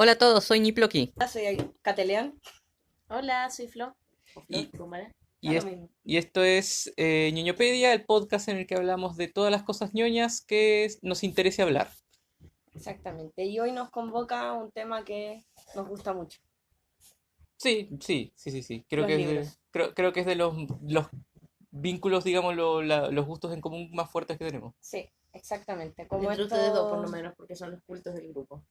Hola a todos, soy Niploki. Hola, soy Catelean. Hola, soy Flo. O Flor, Y, ¿cómo era? Da y, lo es- mismo. y esto es ñoñopedia, el podcast en el que hablamos de todas las cosas ñoñas que nos interese hablar. Exactamente. Y hoy nos convoca un tema que nos gusta mucho. Sí. Creo Los que libros. creo que es de los vínculos, digamos, los gustos en común más fuertes que tenemos. Sí, exactamente. Como Entre ustedes dos, por lo esto, menos, porque son los cultos del grupo.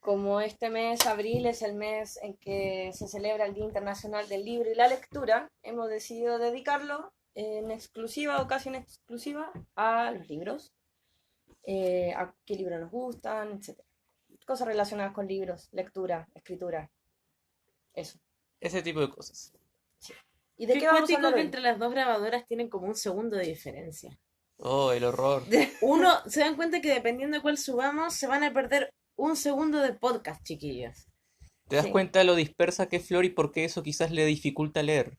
como este mes, abril, es el mes en que se celebra el Día Internacional del Libro y la Lectura, hemos decidido dedicarlo en exclusiva o casi en exclusiva a los libros, a qué libros nos gustan, etcétera. Cosas relacionadas con libros, lectura, escritura, eso. Ese tipo de cosas. ¿Y de Qué qué vamos a cuático hablar que hoy? entre las dos grabadoras tienen como un segundo de diferencia. Oh, el horror. Uno, se dan cuenta que dependiendo de cuál subamos, se van a perder un segundo de podcast, chiquillos. ¿Te das Sí. cuenta de lo dispersa que es Flor y por qué eso quizás le dificulta leer?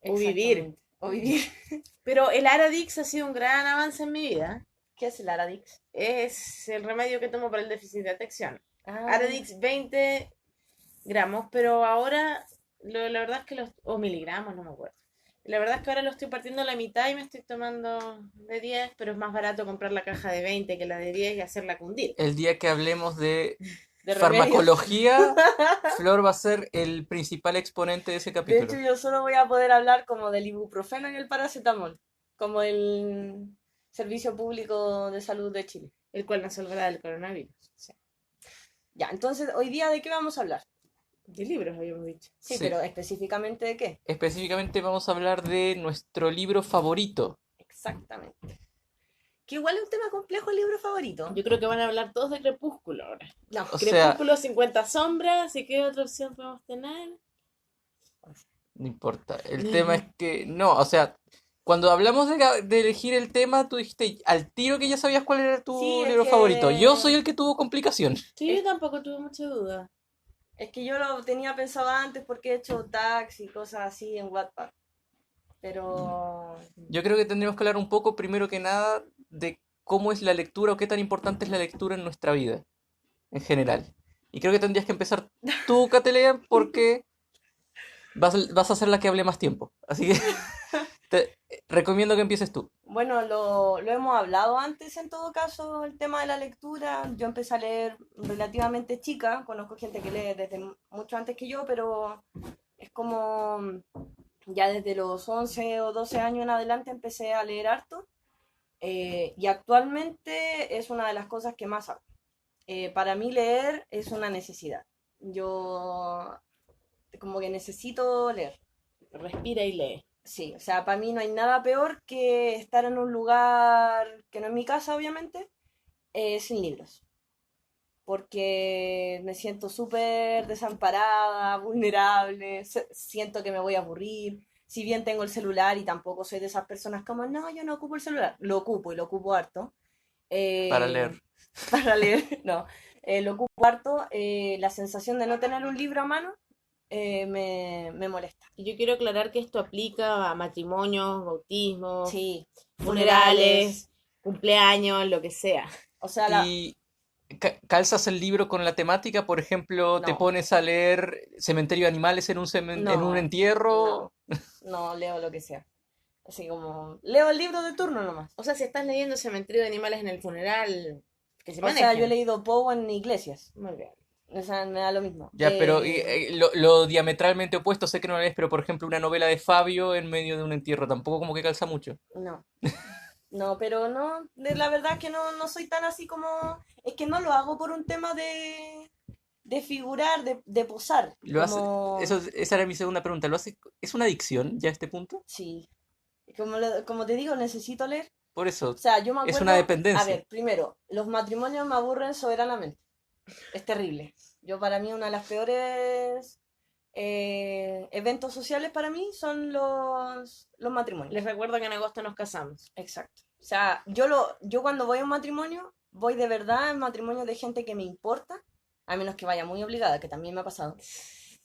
O vivir. Exactamente. O vivir. Pero el Aradix ha sido un gran avance en mi vida. ¿Qué es el Aradix? Es el remedio que tomo para el déficit de atención. Ah, Aradix 20 gramos, pero ahora la verdad es que o miligramos, no me acuerdo. La verdad es que ahora lo estoy partiendo a la mitad y me estoy tomando de 10, pero es más barato comprar la caja de 20 que la de 10 y hacerla cundir. El día que hablemos de de remedios. farmacología, Flor va a ser el principal exponente de ese De capítulo. hecho, yo solo voy a poder hablar como del ibuprofeno y el paracetamol, como el Servicio Público de Salud de Chile. El cual nos salvará del coronavirus. Sí. Ya, entonces, hoy día, ¿de qué vamos a hablar? De libros habíamos dicho. Sí, Sí. pero específicamente de qué. Específicamente vamos a hablar de nuestro libro favorito. Exactamente. Que igual es un tema complejo el libro favorito. Yo creo que van a hablar todos de Crepúsculo ahora. No, O sea, Crepúsculo, 50 sombras, ¿y qué otra opción podemos tener? no importa. El tema es que, no, o sea, cuando hablamos de elegir el tema, tú dijiste al tiro que ya sabías cuál era tu Sí, es libro que- favorito. Yo soy el que tuvo complicación. Sí, yo tampoco tuve mucha duda. es que yo lo tenía pensado antes porque he hecho tags y cosas así en Wattpad. Pero Yo creo que tendríamos que hablar un poco, primero que nada, de cómo es la lectura o qué tan importante es la lectura en nuestra vida, en general. Y creo que tendrías que empezar tú, Cataleya, porque vas a ser la que hable más tiempo. Así que te recomiendo que empieces tú. bueno, lo hemos hablado antes en todo caso, el tema de la lectura. Yo empecé a leer relativamente chica, conozco gente que lee desde mucho antes que yo, pero es como ya desde los 11 o 12 años en adelante empecé a leer harto. Y actualmente es una de las cosas que más hago. Para mí leer es una necesidad. Yo como que necesito leer. Respira y lee. Sí, o sea, para mí no hay nada peor que estar en un lugar que no es mi casa, obviamente, sin libros. Porque me siento súper desamparada, vulnerable, siento que me voy a aburrir. Si bien tengo el celular y tampoco soy de esas personas como, no, yo no ocupo el celular. Lo ocupo y lo ocupo harto. Para leer. Para leer, no. Lo ocupo harto. La sensación de no tener un libro a mano me molesta. Y yo quiero aclarar que esto aplica a matrimonios, bautismos, Sí, funerales, cumpleaños, lo que sea. O sea, Y calzas el libro con la temática, por ejemplo, te No. pones a leer Cementerio de Animales en en un No, entierro. no leo lo que sea. Así como, leo el libro de turno nomás. O sea, si estás leyendo Cementerio de Animales en el funeral, que se O sea, manejen. yo he leído Poe en iglesias. Muy bien. O sea, me da lo mismo. Ya, pero lo diametralmente opuesto, sé que no lo lees, pero por ejemplo una novela de Fabio en medio de un entierro, tampoco como que calza mucho. No. No, pero no, la verdad es que no soy tan así como... Es que no lo hago por un tema de figurar, de posar. Lo hace, Como... esa era mi segunda pregunta. ¿Lo hace, es una adicción ya a este punto? Sí. Como te digo, necesito leer. Por eso, O sea, yo me es acuerdo... una dependencia. A ver, primero, los matrimonios me aburren soberanamente. Es terrible. Yo para mí una de las peores eventos sociales para mí son los matrimonios. Les recuerdo que en agosto nos casamos. Exacto. O sea, yo cuando voy a un matrimonio, voy de verdad a matrimonio de gente que me importa, a menos que vaya muy obligada, que también me ha pasado.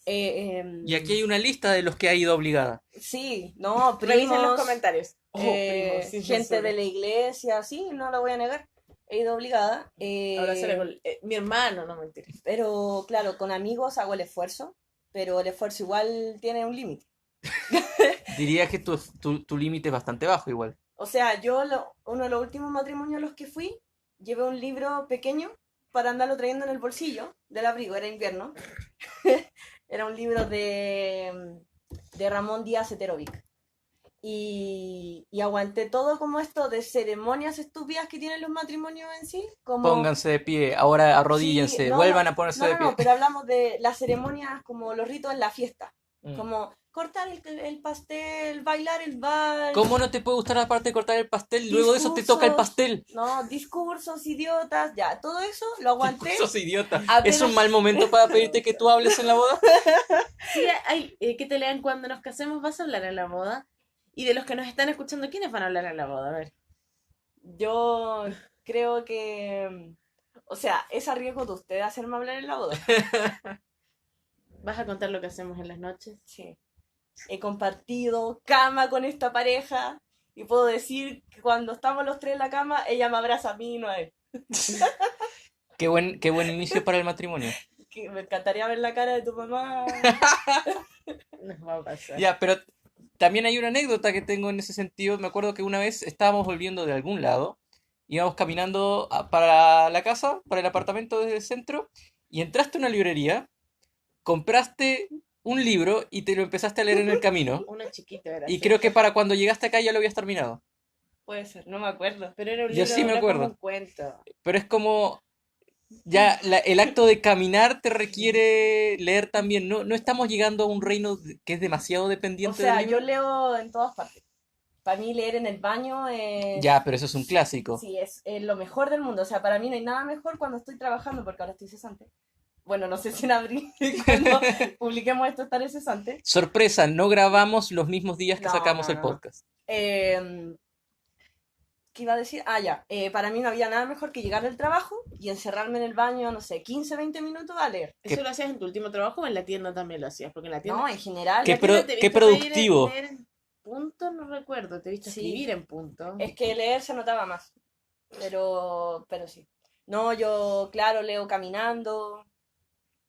Y aquí hay una lista de los que ha ido obligada. Sí, no, Revisen los primos, comentarios. gente de la iglesia, sí, no lo voy a negar. he ido obligada. Ahora sale con mi hermano, no mentira. Pero claro, con amigos hago el esfuerzo, pero el esfuerzo igual tiene un límite. Diría que tu límite es bastante bajo igual. O sea, uno de los últimos matrimonios a los que fui, llevé un libro pequeño para andarlo trayendo en el bolsillo del abrigo, era invierno. Era un libro de Ramón Díaz Heterovic. Y aguanté todo como esto de ceremonias estúpidas que tienen los matrimonios en sí. Como, Pónganse de pie, ahora arrodíllense, sí, no, vuelvan no, a ponerse no, de no, pie. no, pero hablamos de las ceremonias como los ritos en la fiesta. Mm. Como cortar el pastel, bailar el vals. ¿Cómo no te puede gustar la parte de cortar el pastel? Luego de eso te toca el Discursos, pastel. No, discursos idiotas, ya, todo eso lo aguanté. Sos idiota. Apenas- ¿Es un mal momento para pedirte que tú hables en la boda? Sí, que te lean cuando nos casemos, vas a hablar en la boda. Y de los que nos están escuchando, ¿quiénes van a hablar en la boda? A ver. Yo creo que, o sea, es a riesgo de usted hacerme hablar en la boda. ¿Vas a contar lo que hacemos en las noches? Sí. He compartido cama con esta pareja y puedo decir que cuando estamos los tres en la cama, ella me abraza a mí y no a él. Qué buen inicio para el matrimonio. Que me encantaría ver la cara de tu mamá. Nos va a pasar. Ya, pero también hay una anécdota que tengo en ese sentido. Me acuerdo que una vez estábamos volviendo de algún lado, íbamos caminando para la casa, para el apartamento desde el centro, y entraste a una librería, compraste un libro y te lo empezaste a leer en el camino. Uno chiquito era. Y así. creo que para cuando llegaste acá ya lo habías terminado. Puede ser, no me acuerdo. Pero era un Yo libro, sí me era acuerdo. como un cuento. Pero es como, ya el acto de caminar te requiere leer también. No estamos llegando a un reino que es demasiado O dependiente sea, del yo libro. leo en todas partes. Para mí leer en el baño es... Ya, pero eso es un clásico. Sí, es lo mejor del mundo. O sea, para mí no hay nada mejor cuando estoy trabajando, porque ahora estoy cesante. Bueno, no sé si en abril, cuando publiquemos esto, estaré cesante. Sorpresa, no grabamos los mismos días que No, sacamos no, el no. podcast. ¿Qué iba a decir? Ah, ya. Para mí no había nada mejor que llegar del trabajo y encerrarme en el baño, no sé, 15, 20 minutos a leer. ¿Eso lo hacías en tu último trabajo o en la tienda también lo hacías? Porque en la tienda... No, en general. ¿Qué ¿En la tienda te qué viste leer- productivo? leer en punto? No recuerdo. Te viste Sí. escribir en punto. Es que leer se notaba más. Pero sí. No, yo, claro, leo caminando.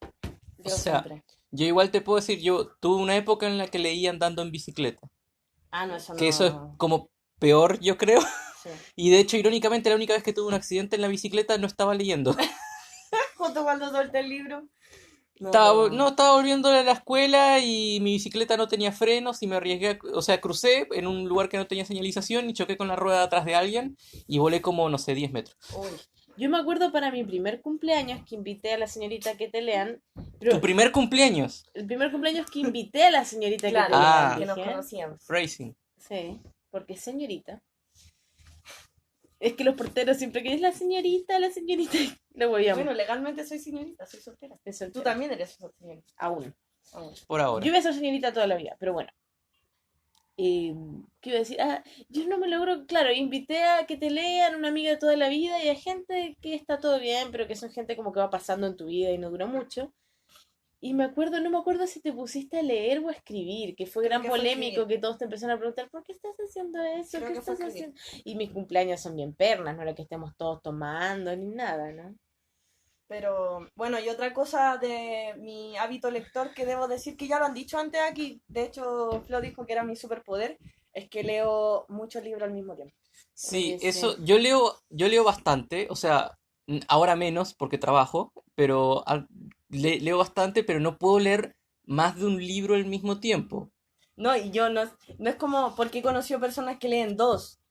O Leo sea, siempre. yo igual te puedo decir, yo tuve una época en la que leía andando en bicicleta. Ah, no, eso no. Que eso es como peor, yo creo. Sí. Y de hecho, irónicamente, la única vez que tuve un accidente en la bicicleta no estaba leyendo. Justo cuando solté el libro. No, Estaba volviendo de la escuela y mi bicicleta no tenía frenos y me arriesgué, o sea, crucé en un lugar que no tenía señalización y choqué con la rueda atrás de alguien y volé como, no sé, 10 metros. Uy, Yo me acuerdo para mi primer cumpleaños que invité a la señorita que te lean. Pero Tu primer cumpleaños, el primer cumpleaños que invité a la señorita claro, que te lean. Ah. que nos dije. conocíamos. racing. Sí, porque es señorita. Es que los porteros siempre que es la señorita, lo voy a Bueno, legalmente soy señorita, soy soltera. Tú también eres señorita. Aún. Aún. Por ahora. Yo voy a ser señorita toda la vida, pero bueno. ¿Qué iba a decir? Ah, yo no me logro, claro, invité a que te lean una amiga de toda la vida y a gente que está todo bien, pero que son gente como que va pasando en tu vida y no dura mucho. Y no me acuerdo si te pusiste a leer o a escribir, que fue gran que fue polémico, escribir. que todos te empezaron a preguntar, ¿por qué estás haciendo eso? Creo ¿Qué que fue estás escribir. haciendo? Y mis cumpleaños son bien pernas, no era que estemos todos tomando ni nada, ¿no? Pero bueno, y otra cosa de mi hábito lector que debo decir que ya lo han dicho antes aquí, de hecho Flo dijo que era mi superpoder, es que leo muchos libros al mismo tiempo. Sí, Oye, eso, sí. yo leo bastante, o sea, ahora menos porque trabajo, pero leo bastante, pero no puedo leer más de un libro al mismo tiempo. No, y yo no es como porque he conocido personas que leen dos.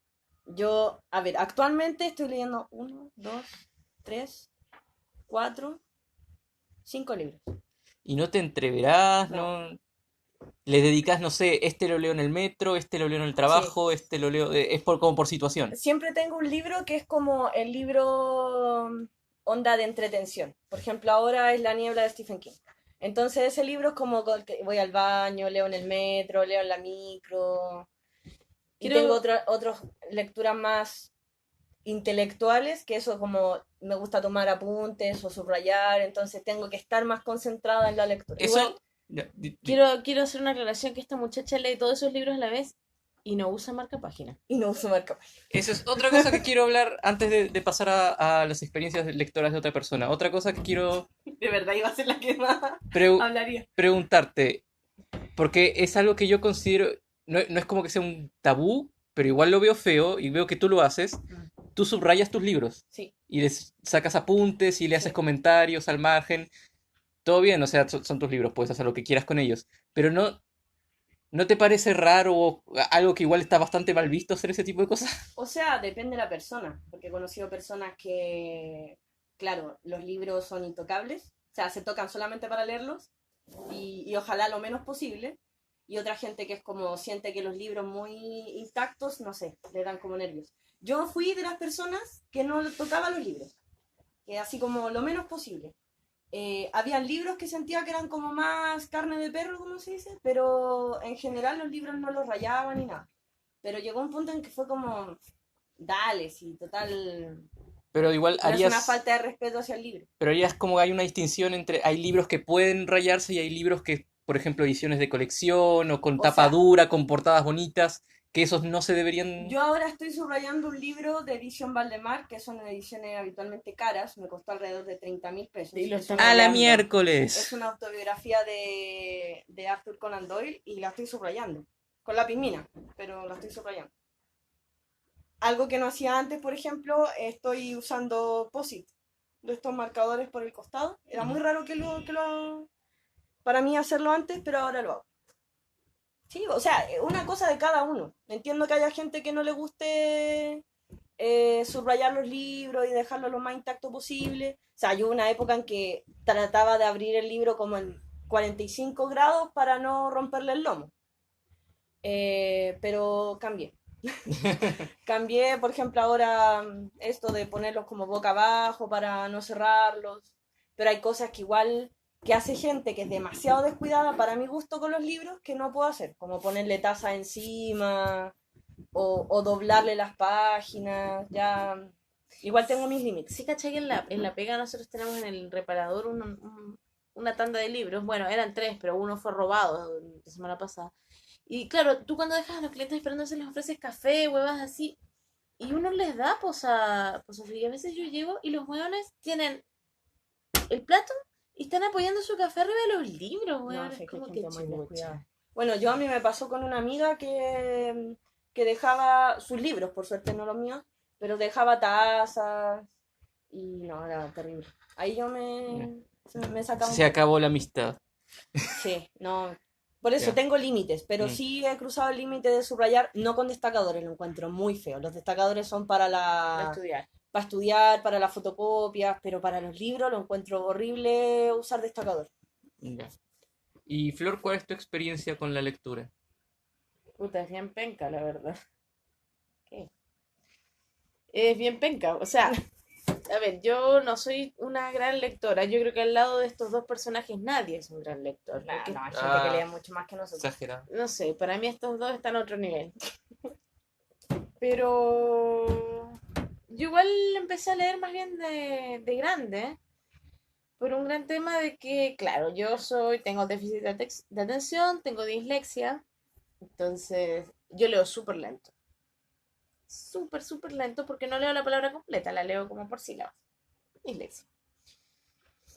Yo, a ver, actualmente estoy leyendo 1, 2, 3, 4, 5 libros. Y no te entreverás, No. no. Le dedicas, no sé, este lo leo en el metro, este lo leo en el trabajo, este lo leo, es como por situación. Siempre tengo un libro que es como el libro onda de entretención. Por ejemplo, ahora es La niebla de Stephen King. Entonces ese libro es como con el que voy al baño, leo en el metro, leo en la micro. Y Creo- tengo otras lecturas más intelectuales, que eso como me gusta tomar apuntes o subrayar, entonces tengo que estar más concentrada en la lectura. Eso, Igual, quiero hacer una aclaración que esta muchacha lee todos esos libros a la vez y no usa marca página. Y no uso marca. Eso es otra cosa que quiero hablar antes de pasar a las experiencias lectoras de otra persona. Otra cosa que quiero De verdad iba a ser la que más pregu- hablaría. preguntarte, porque es algo que yo considero, no es como que sea un tabú, pero igual lo veo feo y veo que tú lo haces. Tú subrayas tus libros Sí. y les sacas apuntes y le haces Sí. comentarios al margen. Todo bien, o sea, son tus libros, puedes hacer lo que quieras con ellos. Pero ¿no te parece raro o algo que igual está bastante mal visto hacer ese tipo de cosas? O sea, depende de la persona, porque he conocido personas que, claro, los libros son intocables, o sea, se tocan solamente para leerlos y ojalá lo menos posible. Y otra gente que es como siente que los libros muy intactos, no sé, le dan como nervios. Yo fui de las personas que no tocaba los libros, que así como lo menos posible. Habían libros que sentía que eran como más carne de perro, como se dice, pero en general los libros no los rayaban ni nada. Pero llegó un punto en que fue como, dale, sí, total, Pero igual no es una harías, falta de respeto hacia el libro. pero harías como hay una distinción entre, hay libros que pueden rayarse y hay libros que, por ejemplo, ediciones de colección o con O tapa sea, dura, con portadas bonitas, que esos no se deberían... yo ahora estoy subrayando un libro de edición Valdemar, que son ediciones habitualmente caras, me costó alrededor de 30.000 pesos. Y lo Es están una, ¡A la rayando. es miércoles! una autobiografía de Arthur Conan Doyle y la estoy subrayando, con lápiz mina, pero la estoy subrayando. Algo que no hacía antes, por ejemplo, estoy usando POSIT, de estos marcadores por el costado. Era muy raro para mí hacerlo antes, pero ahora lo hago. Sí, o sea, una cosa de cada uno. Entiendo que haya gente que no le guste subrayar los libros y dejarlo lo más intacto posible. O sea, yo hubo una época en que trataba de abrir el libro como en 45 grados para no romperle el lomo. Pero cambié. Cambié, por ejemplo, ahora esto de ponerlos como boca abajo para no cerrarlos. Pero hay cosas que igual que hace gente que es demasiado descuidada para mi gusto con los libros que no puedo hacer, como ponerle taza encima o doblarle las páginas, ya igual tengo mis límites. Sí, caché que en la pega nosotros tenemos en el reparador una tanda de libros. Bueno, eran 3, pero uno fue robado la semana pasada. Y claro, tú cuando dejas a los clientes esperando se les ofreces café, huevas así, y uno les da posa fría. Y a veces yo llego y los hueones tienen el plato y están apoyando su café arriba de los libros, No, weón. sé Es que hay como que gente muy descuidada. chucha. Bueno, yo a mí me pasó con una amiga que dejaba sus libros, por suerte no los míos, pero dejaba tazas y no, era terrible. Ahí yo me sacaba un Se poco. acabó la amistad. Sí, no. Por eso Ya. tengo límites, pero Mm. sí he cruzado el límite de subrayar, no con destacadores, lo encuentro muy feo. Los destacadores son para Para estudiar. estudiar, para las fotocopias, pero para los libros lo encuentro horrible usar destacador. Ya. Y Flor, ¿cuál es tu experiencia con la lectura? Puta, es bien penca, la verdad. ¿Qué? Es bien penca, o sea, a ver, yo no soy una gran lectora. Yo creo que al lado de estos dos personajes nadie es un gran lector. Nah, Porque, no, hay gente Ah. que lee mucho más que nosotros. Exagerado. no sé, para mí estos dos están a otro nivel. Pero yo igual empecé a leer más bien de grande, por un gran tema de que, claro, tengo déficit de atención, tengo dislexia, entonces yo leo súper lento. Súper, súper lento porque no leo la palabra completa, la leo como por sílabas. Dislexia.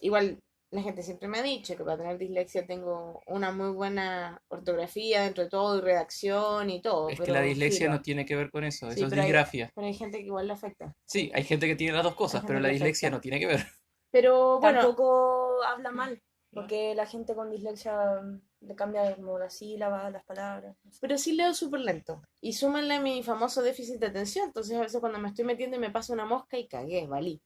Igual la gente siempre me ha dicho que para tener dislexia tengo una muy buena ortografía dentro de todo y redacción y todo. Es que pero la dislexia filo. no tiene que ver con eso, Sí, eso es pero disgrafia. hay gente que igual le afecta. Sí, hay gente que tiene las dos cosas, Hay pero gente la que le dislexia afecta. no tiene que ver. Pero bueno, Tampoco habla mal, porque la gente con dislexia le cambia como las sílabas, las palabras. No sé. pero sí leo súper lento. Y súmenle mi famoso déficit de atención. Entonces a veces cuando me estoy metiendo y me pasa una mosca y cagué, valí.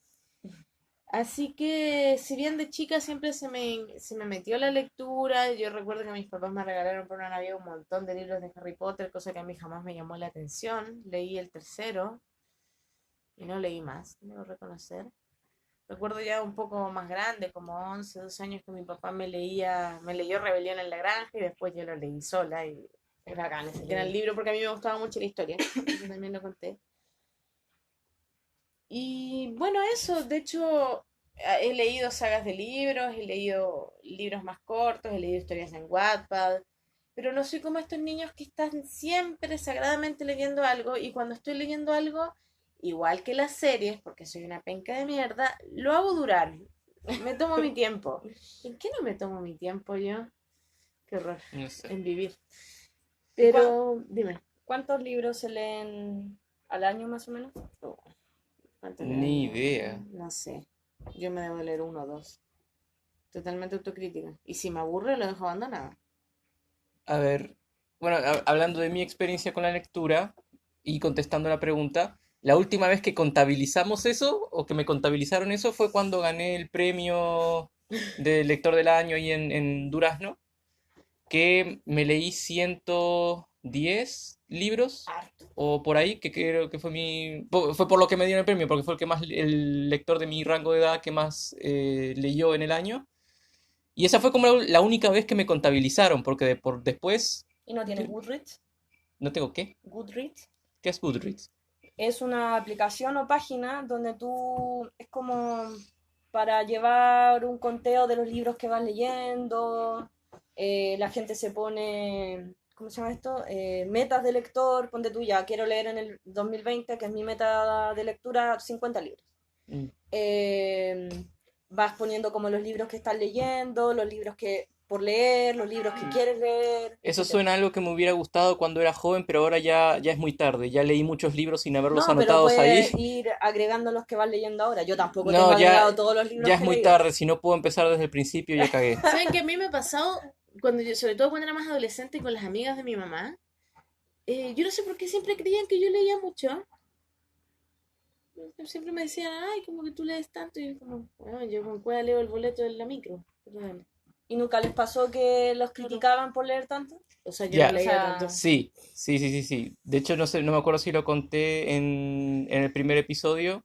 Así que, si bien de chica siempre se me metió la lectura, yo recuerdo que mis papás me regalaron por una Navidad un montón de libros de Harry Potter, cosa que a mí jamás me llamó la atención. Leí el tercero y no leí más, debo reconocer. Recuerdo ya un poco más grande, como 11 12 años, que mi papá me leyó Rebelión en la Granja y después yo lo leí sola y Es bacán ese era el libro. libro porque a mí me gustaba mucho la historia. Eso también lo conté. Y bueno, eso, de hecho, he leído sagas de libros, he leído libros más cortos, he leído historias en Wattpad, pero no soy como estos niños que están siempre sagradamente leyendo algo y cuando estoy leyendo algo, igual que las series, porque soy una penca de mierda, lo hago durar. Me tomo mi tiempo. ¿En qué no me tomo mi tiempo yo? Qué horror. No sé. En vivir. Pero, dime. ¿Cuántos libros se leen al año más o menos? Oh, ¿cuánto Ni leo? idea. No sé. Yo me debo leer 1 o 2. Totalmente autocrítica. Y si me aburre, lo dejo abandonado. A ver, bueno, hablando de mi experiencia con la lectura y contestando la pregunta, la última vez que contabilizamos eso, o que me contabilizaron eso, fue cuando gané el premio de lector del año ahí en Durazno, que me leí 110 libros Harto. o por ahí, que creo que fue por lo que me dieron el premio, porque fue el lector de mi rango de edad que más leyó en el año. Y esa fue como la única vez que me contabilizaron, porque después, ¿Y no tienes Goodreads? no tengo qué. Goodreads ¿Qué es Goodreads? es una aplicación o página donde tú es como para llevar un conteo de los libros que vas leyendo. La gente se pone, ¿cómo se llama esto? Metas de lector. Ponte tú ya, quiero leer en el 2020, que es mi meta de lectura, 50 libros. Mm. Vas poniendo como los libros que estás leyendo, los libros que por leer, los libros que quieres leer, Eso etcétera. suena a algo que me hubiera gustado cuando era joven, pero ahora ya es muy tarde. Ya leí muchos libros sin haberlos No, pero anotados ahí. puedes ir agregando los que vas leyendo ahora. Yo tampoco tengo No, agregado todos los libros ya es que he muy leído. tarde. Si no puedo empezar desde el principio, ya cagué. ¿Saben que a mí me ha pasado, cuando yo, sobre todo cuando era más adolescente con las amigas de mi mamá? Yo no sé por qué siempre creían que yo leía mucho. Siempre me decían, ay, como que tú lees tanto. Y yo como, bueno, yo con cuál leo el boleto de la micro. Perdóname. ¿Y nunca les pasó que los criticaban por leer tanto? O sea, yo Ya. no leía O sea, tanto. Sí, sí, sí, sí, sí. De hecho, no sé, no me acuerdo si lo conté en el primer episodio.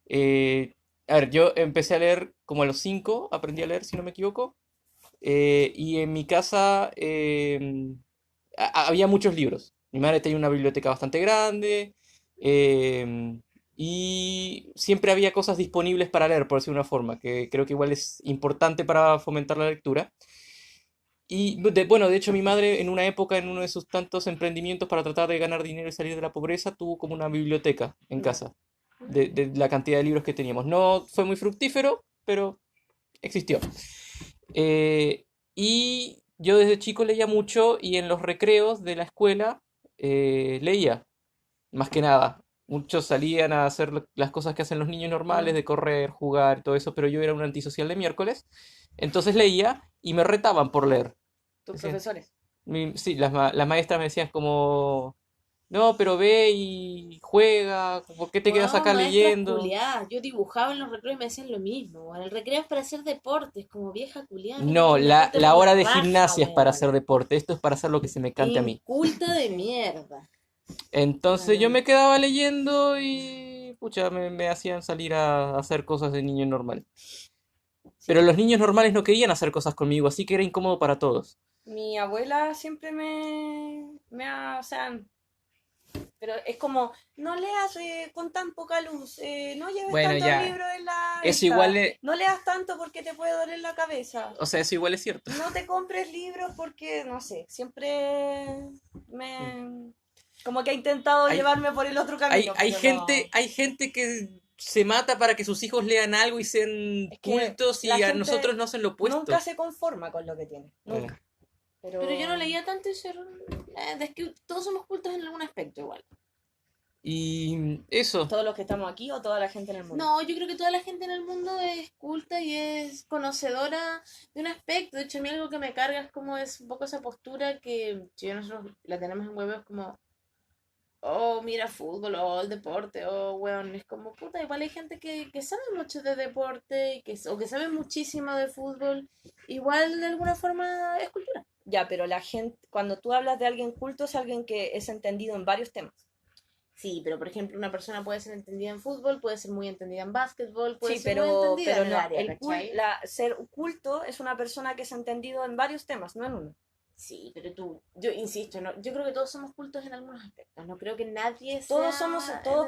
Eh, a ver, yo empecé a leer como a los 5, aprendí a leer, si no me equivoco. Y en mi casa había muchos libros. Mi madre tenía una biblioteca bastante grande. Y siempre había cosas disponibles para leer, por decirlo de una forma, que creo que igual es importante para fomentar la lectura. Y bueno, de hecho mi madre en una época, en uno de sus tantos emprendimientos para tratar de ganar dinero y salir de la pobreza, tuvo como una biblioteca en Ya. casa de la cantidad de libros que teníamos. No fue muy fructífero, pero existió. Eh, y yo desde chico leía mucho y en los recreos de la escuela leía, más que nada. Muchos salían a hacer las cosas que hacen los niños normales, de correr, jugar, todo eso, pero yo era un antisocial de miércoles. Entonces leía y me retaban por leer. tus Decían, profesores. sí, las maestras me decían como, no, pero ve y juega, ¿por qué te quedas Wow, acá maestras leyendo? culiadas. Yo dibujaba en los recreos y me decían lo mismo. Bueno, el recreo es para hacer deportes, como vieja culiada. No, Me encuentro la por hora la de raja, gimnasia es para hacer weona. deporte, esto es para hacer lo que se me cante a mí. Inculta de mierda. No, Entonces no, yo no. me quedaba leyendo y pucha, me hacían salir a hacer cosas de niño normal. Pero Sí. los niños normales no querían hacer cosas conmigo, así que era incómodo para todos. Mi abuela siempre o sea, pero es como, no leas con tan poca luz, no lleves Bueno, tantos ya, libros en la eso igual esta, es, no leas tanto porque te puede doler la cabeza. o sea, eso igual es cierto. No te compres libros porque, no sé, siempre me... Como que ha intentado Hay, llevarme por el otro camino, pero no. hay gente que se mata para que sus hijos lean algo y sean Es que cultos la y a gente nosotros no hacen lo nunca opuesto. se conforma con lo que tiene, Eh, nunca. Pero Pero yo no leía tanto y es que todos somos cultos en algún aspecto igual. y eso, todos los que estamos aquí o toda la gente en el mundo. No, yo creo que toda la gente en el mundo es culta y es conocedora de un aspecto. De hecho, a mí algo que me carga es como es un poco esa postura que si nosotros la tenemos en huevos como, oh, mira fútbol, o el deporte, o weón, es como puta, igual hay gente que sabe mucho de deporte o que sabe muchísimo de fútbol, igual de alguna forma es cultura. Ya, pero la gente, cuando tú hablas de alguien culto, es alguien que es entendido en varios temas. Sí, pero por ejemplo, una persona puede ser entendida en fútbol, puede ser muy entendida en básquetbol, puede Sí, ser muy entendida pero en el no, área, ¿cachai? ser culto es una persona que es entendido en varios temas, no en uno. Sí, pero tú, yo insisto, no, yo creo que todos somos cultos en algunos aspectos. No creo que nadie Todos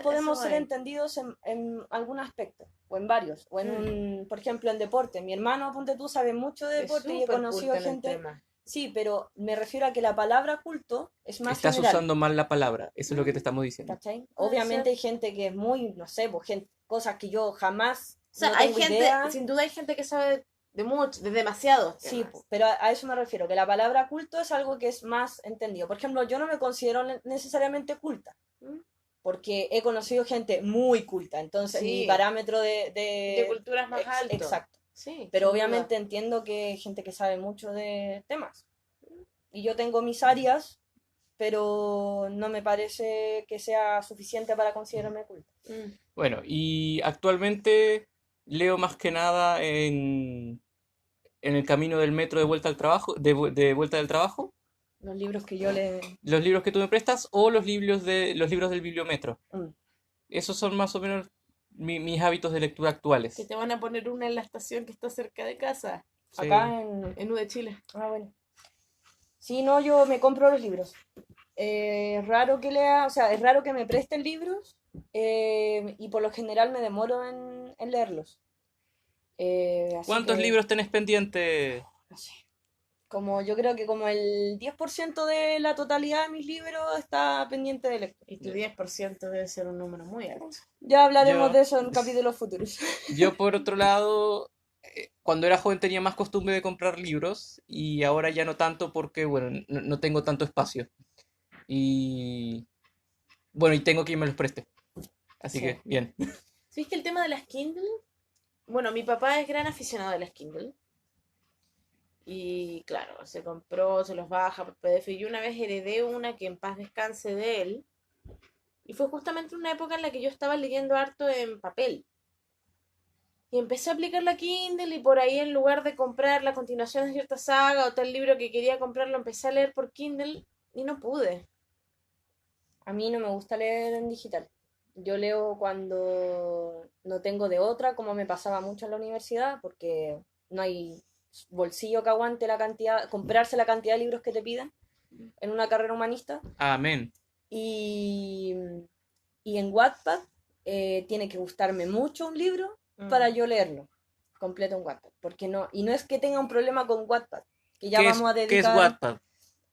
podemos eso ser es. entendidos en algún aspecto, o en varios, o en Mm. un, por ejemplo, en deporte. Mi hermano, ponte tú, sabe mucho de Es deporte y he súper conocido culto en el gente, tema. Sí, pero me refiero a que la palabra culto es más Estás general, usando mal la palabra, eso es lo que te estamos diciendo. ¿cachai? Puede Obviamente ser. hay gente que es muy, no sé, pues, cosas que yo jamás O sea, no hay tengo gente, idea. sin duda hay gente que sabe de mucho, de demasiados Sí, temas. pero a eso me refiero, que la palabra culto es algo que es más entendido. Por ejemplo, yo no me considero necesariamente culta, ¿Mm? porque he conocido gente muy culta, entonces mi Sí, parámetro de culturas más alto. exacto. Sí, Pero sin obviamente duda. entiendo que hay gente que sabe mucho de temas. Y yo tengo mis áreas, pero no me parece que sea suficiente para considerarme culta. Mm. Bueno, y actualmente leo más que nada en el camino del metro de vuelta al trabajo, de vuelta del trabajo, Los libros que yo le... los libros que tú me prestas o los libros del bibliometro. Mm. Esos son más o menos mis hábitos de lectura Que actuales. te van a poner una en la estación que está cerca de casa, Sí. Acá en... en U de Chile. Ah, bueno. Sí, no, yo me compro los libros. Es raro que lea, o sea, es raro que me presten libros y por lo general me demoro en leerlos. Así ¿Cuántos que, libros tenés pendiente? no sé, como yo creo que como el 10% de la totalidad de mis libros está pendiente de lectura. Y tu 10% debe ser un número muy alto. Ya hablaremos Yo, de eso en capítulos futuros. yo por otro lado, cuando era joven tenía más costumbre de comprar libros y ahora ya no tanto porque, bueno, no tengo tanto espacio. Y bueno, y tengo quien me los preste. Así Sí. que, bien. ¿Sabes que el tema de las Kindle? Bueno, mi papá es gran aficionado de las Kindle. Y claro, se compró, se los baja por PDF. Y yo una vez heredé una que en paz descanse de él. Y fue justamente una época en la que yo estaba leyendo harto en papel. Y empecé a aplicar la Kindle y por ahí en lugar de comprar la continuación de cierta saga o tal libro que quería comprar, lo empecé a leer por Kindle y no pude. A mí no me gusta leer en digital. Yo leo cuando no tengo de otra, como me pasaba mucho en la universidad, porque no hay bolsillo que aguante la cantidad, comprarse la cantidad de libros que te piden en una carrera humanista. Amén. Y, y en Wattpad tiene que gustarme mucho un libro para Mm. yo leerlo completo en Wattpad. Porque no, y no es que tenga un problema con Wattpad, que ya vamos a Qué es dedicar Wattpad?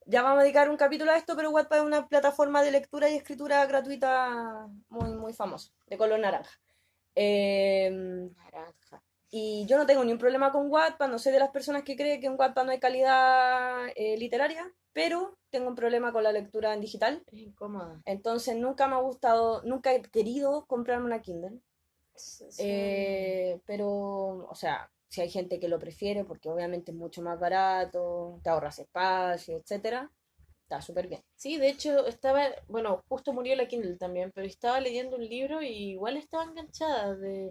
ya vamos a dedicar un capítulo a esto, pero Wattpad es una plataforma de lectura y escritura gratuita muy, muy famosa, de color naranja. Eh, Naranja. y yo no tengo ni un problema con Wattpad, no soy de las personas que cree que en Wattpad no hay calidad literaria, pero tengo un problema con la lectura en digital. Es incómoda. Entonces nunca me ha gustado, nunca he querido comprarme una Kindle. Pero, o sea, si hay gente que lo prefiere, porque obviamente es mucho más barato, te ahorras espacio, etcétera, está súper bien. Sí, de hecho estaba, bueno, justo murió la Kindle también, pero estaba leyendo un libro y igual estaba enganchada de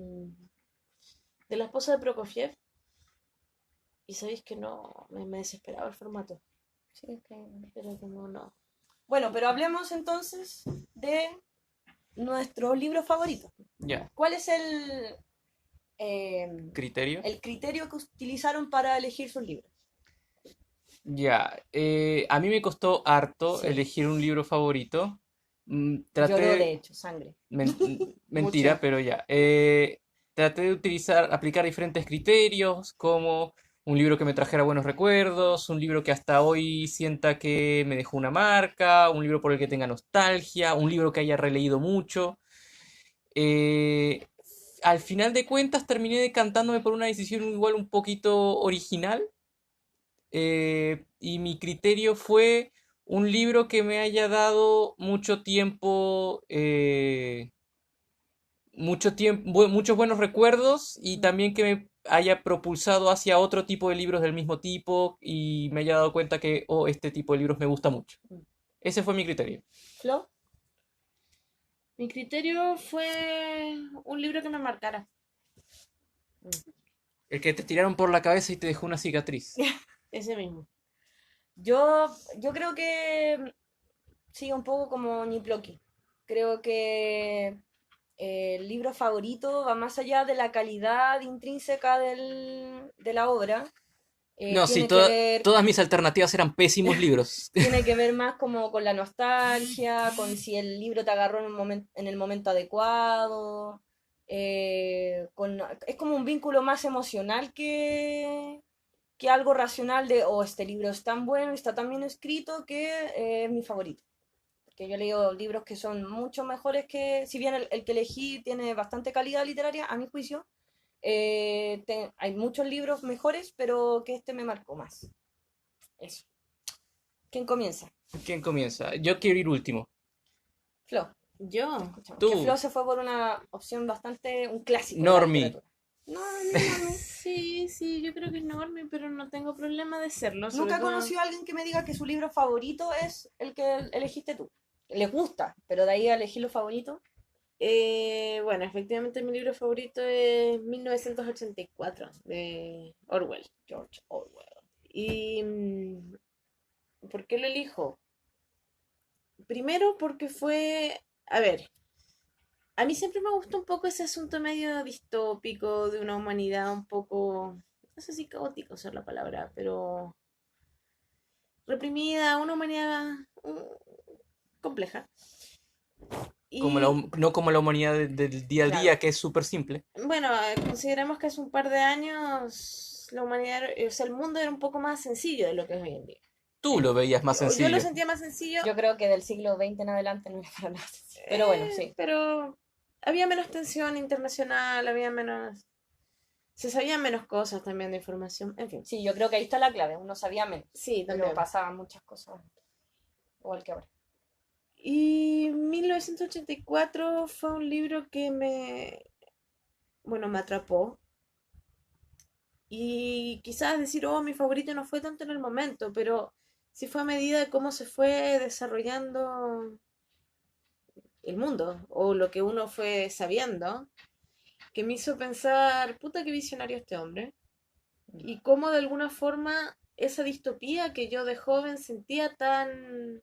la esposa de Prokofiev y sabéis que no, me desesperaba el formato, Sí, pero como no. bueno, pero hablemos entonces de nuestros libros favoritos. Ya. ¿Cuál es Criterio. el criterio que utilizaron para elegir sus libros? Ya. A mí me costó harto Sí. elegir un libro favorito. Lloró, de Traté. hecho, sangre. Mentira, Mucho. pero ya. Traté de aplicar diferentes criterios, como un libro que me trajera buenos recuerdos, un libro que hasta hoy sienta que me dejó una marca, un libro por el que tenga nostalgia, un libro que haya releído mucho. Eh, Al final de cuentas terminé decantándome por una decisión igual un poquito original, y mi criterio fue un libro que me haya dado muchos buenos recuerdos y también que me haya propulsado hacia otro tipo de libros del mismo tipo y me haya dado cuenta que, oh, este tipo de libros me gusta mucho. Ese fue mi criterio. ¿Flo? Mi criterio fue un libro que me marcara. El que te tiraron por la cabeza y te dejó una cicatriz. Ese mismo. Yo creo que sigue un poco como Niploki. Creo que el libro favorito va más allá de la calidad intrínseca de la obra. No, sí, Tiene que ver, todas mis alternativas eran pésimos libros. tiene que ver más como con la nostalgia, con si el libro te agarró en el momento adecuado. Es como un vínculo más emocional que algo racional de, oh, este libro es tan bueno, está tan bien escrito que es mi favorito. Porque yo he leído libros que son mucho mejores que, si bien el que elegí tiene bastante calidad literaria, a mi juicio, hay muchos libros mejores, pero que este me marcó más. Eso. ¿Quién comienza? ¿Quién comienza? Yo quiero ir último. Flo. Yo. Escuchamos. Tú. Que Flo se fue por una opción bastante, un clásico de la Normie. literatura. Normie. Sí, yo creo que es normie, pero no tengo problema de serlo. sobre Nunca he todo- conocido a alguien que me diga que su libro favorito es el que elegiste tú. Les gusta, pero de ahí a elegir lo favorito. Bueno, efectivamente mi libro favorito es 1984 de Orwell. George Orwell. ¿Y por qué lo elijo? Primero porque fue, a ver, a mí siempre me gustó un poco ese asunto medio distópico de una humanidad un poco, no sé si caótico es la palabra, pero reprimida, una humanidad compleja. Como Y no como la humanidad del día a día, Claro. que es súper simple. bueno, consideremos que hace un par de años la humanidad, o sea, el mundo era un poco más sencillo de lo que es hoy en día. Tú lo veías más Yo lo sencillo. sentía más sencillo, Yo creo que del siglo XX en adelante no era para nada sencillo. Pero bueno, sí. pero había menos tensión internacional, había menos, se sabían menos cosas también de información, en fin. Sí, yo creo que ahí está la clave. Uno sabía menos, Sí, pero también. pasaban muchas cosas igual que ahora. Y 1984 fue un libro que me atrapó. Y quizás decir, oh, mi favorito no fue tanto en el momento, pero sí fue a medida de cómo se fue desarrollando el mundo o lo que uno fue sabiendo, que me hizo pensar, puta, qué visionario este hombre. Y cómo de alguna forma esa distopía que yo de joven sentía tan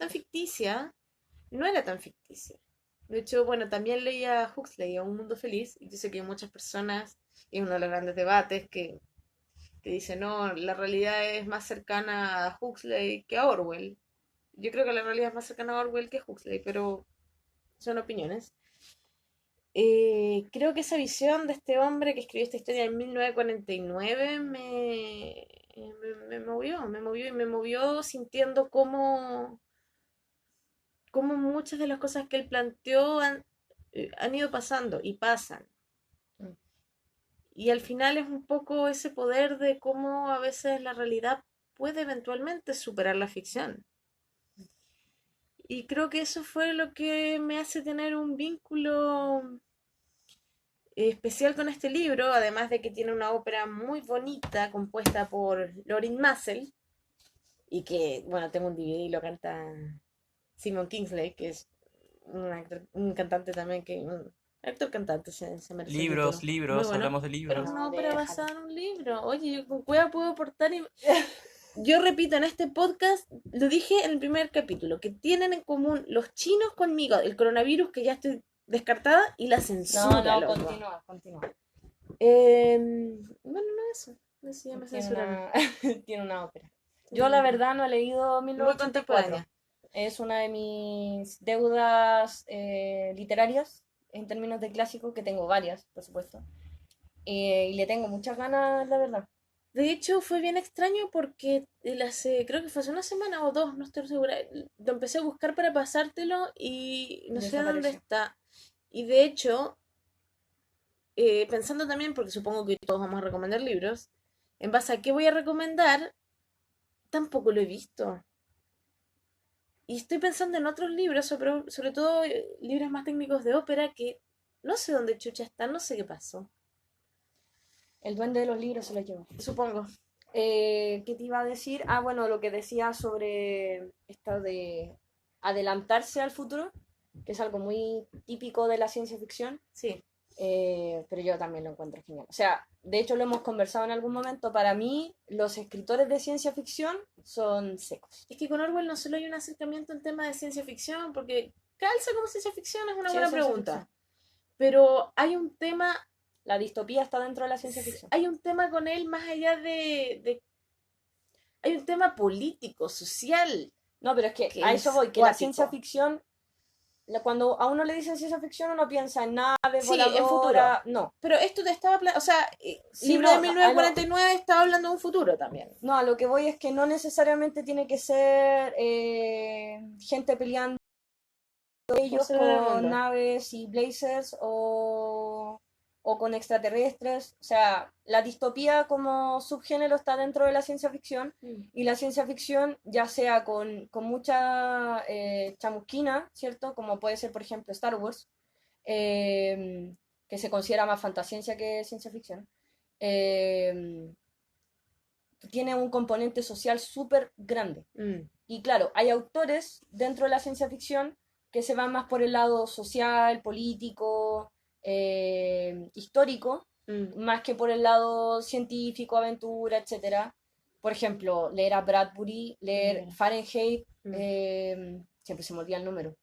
ficticia, no era tan ficticia. De hecho, bueno, también leía Huxley, A Un Mundo Feliz, y yo sé que hay muchas personas, y uno de los grandes debates que dice, no, la realidad es más cercana a Huxley que a Orwell. Yo creo que la realidad es más cercana a Orwell que a Huxley, pero son opiniones. Creo que esa visión de este hombre que escribió esta historia en 1949 me movió sintiendo cómo muchas de las cosas que él planteó han ido pasando y pasan. Mm. Y al final es un poco ese poder de cómo a veces la realidad puede eventualmente superar la ficción. Y creo que eso fue lo que me hace tener un vínculo especial con este libro, además de que tiene una ópera muy bonita compuesta por Lorin Maazel y que, bueno, tengo un DVD y lo canta Simon Kingsley, que es un cantante también un actor cantante se merece el título. Muy Libros, bueno. hablamos de Pero libros. es una No, ópera déjalo. basada en un libro. Oye, yo con cueva puedo aportar Yo repito, en este podcast, lo dije en el primer capítulo, que tienen en común los chinos conmigo, el coronavirus, que ya estoy descartada, y la censura, loco. Continúa. Bueno, no eso. Eso ya me Tiene censuraron. tiene una ópera. Yo la verdad no he leído Muy 1984. contemporánea. Es una de mis deudas literarias en términos de clásico, que tengo varias, por supuesto. Y le tengo muchas ganas, la verdad. De hecho, fue bien extraño porque creo que fue hace una semana o dos, no estoy segura. Lo empecé a buscar para pasártelo y no sé dónde Desapareció. está. Y de hecho, pensando también, porque supongo que todos vamos a recomendar libros, en base a qué voy a recomendar, tampoco lo he visto. Y estoy pensando en otros libros, sobre todo libros más técnicos de ópera, que no sé dónde chucha están, no sé qué pasó. El duende de los libros se lo llevó. Supongo. ¿Qué te iba a decir? Ah, bueno, lo que decía sobre esto de adelantarse al futuro, que es algo muy típico de la ciencia ficción. Sí. Pero yo también lo encuentro genial. O sea, de hecho lo hemos conversado en algún momento. Para mí, los escritores de ciencia ficción son secos. Es que con Orwell no solo hay un acercamiento en tema de ciencia ficción, porque calza como ciencia ficción es una Sí, buena es ciencia pregunta. ficción. Pero hay un tema, La distopía está dentro de la ciencia ficción. hay un tema con él más allá hay un tema político, social. No, pero es que Que a es eso voy, que la cuático. ciencia ficción cuando a uno le dicen ciencia ficción, uno piensa en naves, Sí, en futuro. voladoras, no. Pero esto te estaba... O sea, Sí, libro no, de 1949 estaba hablando de un futuro también. No, a lo que voy es que no necesariamente tiene que ser gente peleando ellos Tercero del con mundo. naves y blazers o con extraterrestres. O sea, la distopía como subgénero está dentro de la ciencia ficción y la ciencia ficción, ya sea con mucha chamusquina, ¿cierto? Como puede ser, por ejemplo, Star Wars, que se considera más fantasciencia que ciencia ficción. eh, Tiene un componente social súper grande. Y claro, hay autores dentro de la ciencia ficción que se van más por el lado social, político, histórico, más que por el lado científico, aventura, etcétera. Por ejemplo, leer a Bradbury, leer Fahrenheit, siempre se me olvida el número,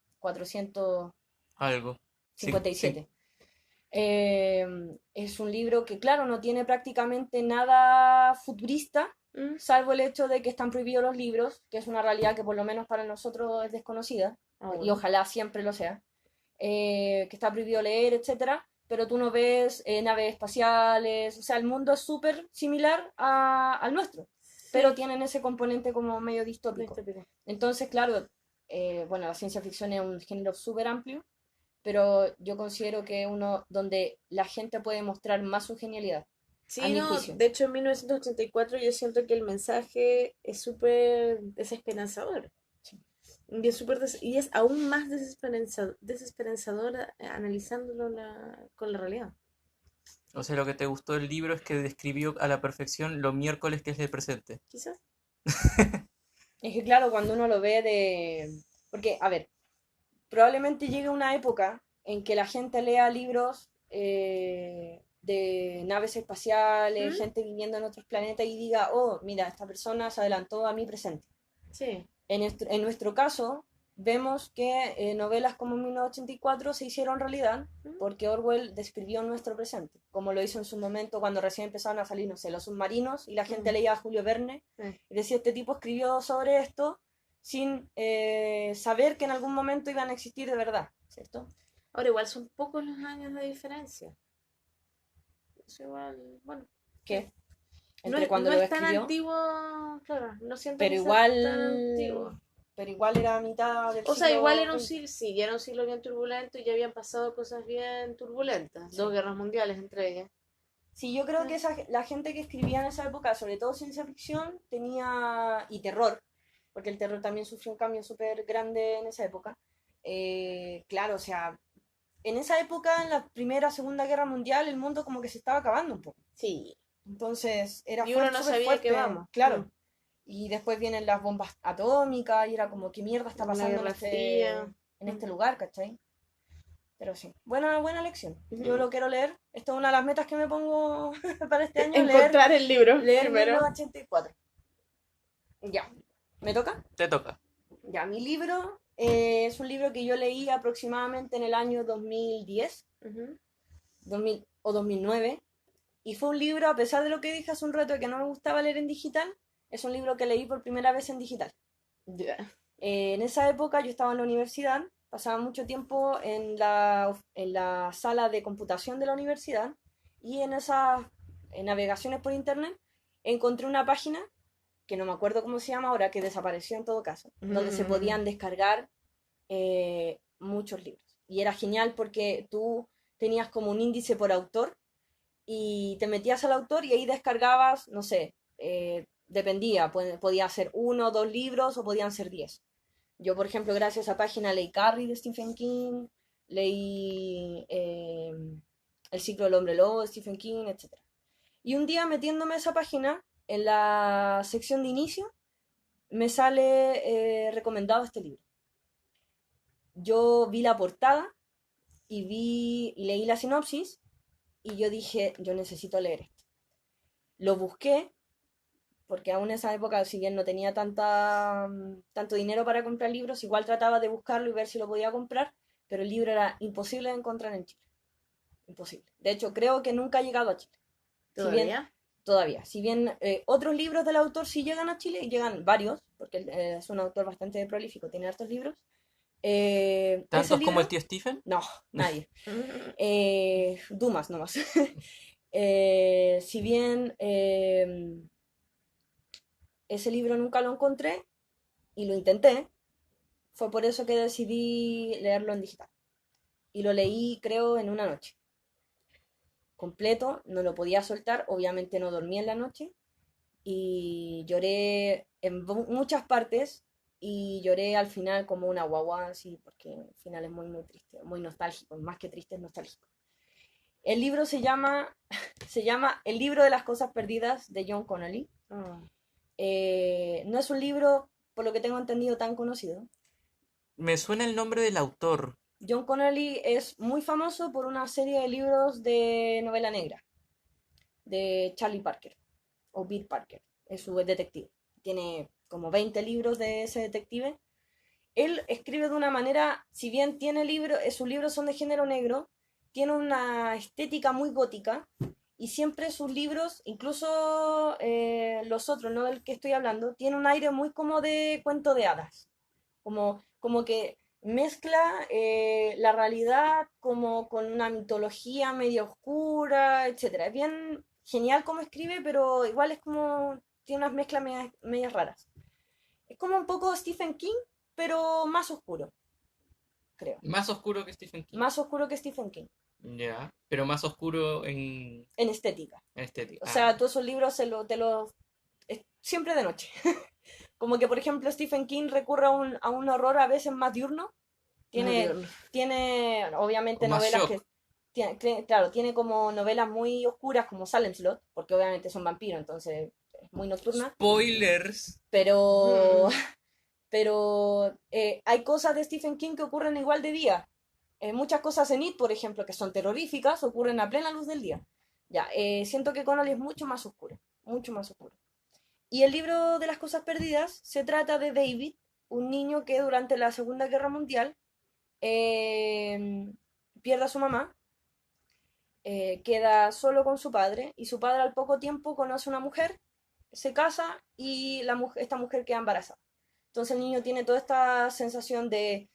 Algo. Sí, 457. Es un libro que, claro, no tiene prácticamente nada futurista, salvo el hecho de que están prohibidos los libros, que es una realidad que por lo menos para nosotros es desconocida, y ojalá siempre lo sea, que está prohibido leer, etcétera, pero tú no ves naves espaciales, o sea, el mundo es súper similar al nuestro, pero tienen ese componente como medio distópico. Entonces, claro, bueno, la ciencia ficción es un género súper amplio, pero yo considero que uno donde la gente puede mostrar más su genialidad, a Sí, mi no, juicio. de hecho en 1984 yo siento que el mensaje es súper desesperanzador. Sí. Y es, y es aún más desesperanzador analizándolo con la realidad. O sea, lo que te gustó del libro es que describió a la perfección lo miércoles que es el presente. Quizás. Es que claro, cuando uno lo ve Porque, a ver, probablemente llegue una época en que la gente lea libros de naves espaciales, gente viviendo en otros planetas y diga, oh, mira, esta persona se adelantó a mi presente. Sí. En nuestro caso, vemos que novelas como 1984 se hicieron realidad porque Orwell describió nuestro presente, como lo hizo en su momento cuando recién empezaron a salir, no sé, los submarinos y la gente leía a Julio Verne y decía, este tipo escribió sobre esto sin saber que en algún momento iban a existir de verdad, ¿cierto? Ahora igual son pocos los años de diferencia. Es igual, bueno. ¿Qué? No Entre es, cuando no lo es tan escribió, antiguo, claro, no siento pero que sea igual, tan antiguo. pero igual era mitad del O sea, siglo igual era un XX. siglo, sí, ya era un siglo bien turbulento y ya habían pasado cosas bien turbulentas. Sí. 2 guerras mundiales entre ellas. Sí, yo creo que la gente que escribía en esa época, sobre todo ciencia ficción, y terror, porque el terror también sufrió un cambio súper grande en esa época. Claro, o sea, en esa época, en la Primera, Segunda Guerra Mundial, el mundo como que se estaba acabando un poco. Sí. Entonces, era Y uno no súper sabía fuerte, que vamos. claro. Y después vienen las bombas atómicas y era como, ¿qué mierda está La pasando Guerra Fría. en este lugar, ¿cachai? Pero sí, buena lección. Yo Ujú. lo quiero leer. Esta es una de las metas que me pongo para este año, Encontrar el libro leer primero. 1984. Ya, ¿me toca? Te toca. Ya, mi libro es un libro que yo leí aproximadamente en el año 2010, 2000 o 2009. Y fue un libro, a pesar de lo que dije hace un rato, de que no me gustaba leer en digital, es un libro que leí por primera vez en digital. Ya. En esa época yo estaba en la universidad, pasaba mucho tiempo en la sala de computación de la universidad y en esas navegaciones por internet encontré una página que no me acuerdo cómo se llama ahora, que desapareció en todo caso, donde se podían descargar muchos libros. Y era genial porque tú tenías como un índice por autor y te metías al autor y ahí descargabas, no sé, dependía, podía ser 1 o 2 libros o podían ser 10. Yo, por ejemplo, gracias a esa página leí Carrie de Stephen King, leí El ciclo del hombre lobo de Stephen King, etc. Y un día metiéndome a esa página, en la sección de inicio, me sale recomendado este libro. Yo vi la portada y leí la sinopsis y yo dije, yo necesito leer esto. Lo busqué, porque aún en esa época, si bien no tenía tanto dinero para comprar libros, igual trataba de buscarlo y ver si lo podía comprar, pero el libro era imposible de encontrar en Chile. Imposible. De hecho, creo que nunca ha llegado a Chile. ¿Todavía? Si bien, todavía. Si bien otros libros del autor sí llegan a Chile, y llegan varios, porque es un autor bastante prolífico, tiene hartos libros, Ese ¿Tantos como el libro, tío Stephen? no, nadie. Dumas nomás. Si bien ese libro nunca lo encontré y lo intenté, fue por eso que decidí leerlo en digital. Y lo leí, creo, en una noche. Completo, no lo podía soltar, obviamente no dormí en la noche y lloré en muchas partes y lloré al final como una guagua, así, porque el final es muy, muy triste, muy nostálgico, más que triste, es nostálgico. El libro se llama El libro de las cosas perdidas de John Connolly. Oh. No es un libro, por lo que tengo entendido, tan conocido. Me suena el nombre del autor. John Connolly es muy famoso por una serie de libros de novela negra de Charlie Parker o Bill Parker, es su detective. Tiene como 20 libros de ese detective. Él escribe de una manera, si bien tiene libros, sus libros son de género negro, tiene una estética muy gótica y siempre sus libros, incluso los otros, no del que estoy hablando, tiene un aire muy como de cuento de hadas, como que mezcla la realidad como con una mitología medio oscura, etcétera. Es bien genial como escribe, pero igual es como, tiene unas mezclas medias raras. Es como un poco Stephen King, pero más oscuro, creo. Más oscuro que Stephen King. Más oscuro que Stephen King, Ya. Pero más oscuro en en estética. estética. O sea, todos esos libros siempre de noche. Como que, por ejemplo, Stephen King recurre a un horror a veces más diurno. Tiene, tiene obviamente Con más novelas shock. que... claro, tiene como novelas muy oscuras como Salem Slot, porque obviamente son vampiros, entonces es muy nocturna. Spoilers. Pero, pero hay cosas de Stephen King que ocurren igual de día. Muchas cosas en It, por ejemplo, que son terroríficas, ocurren a plena luz del día. Ya, siento que Connolly es mucho más oscuro, mucho más oscuro. Y el libro de las cosas perdidas se trata de David, un niño que durante la Segunda Guerra Mundial eh, pierde a su mamá, queda solo con su padre y su padre al poco tiempo conoce a una mujer, se casa y esta mujer queda embarazada. Entonces el niño tiene toda esta sensación de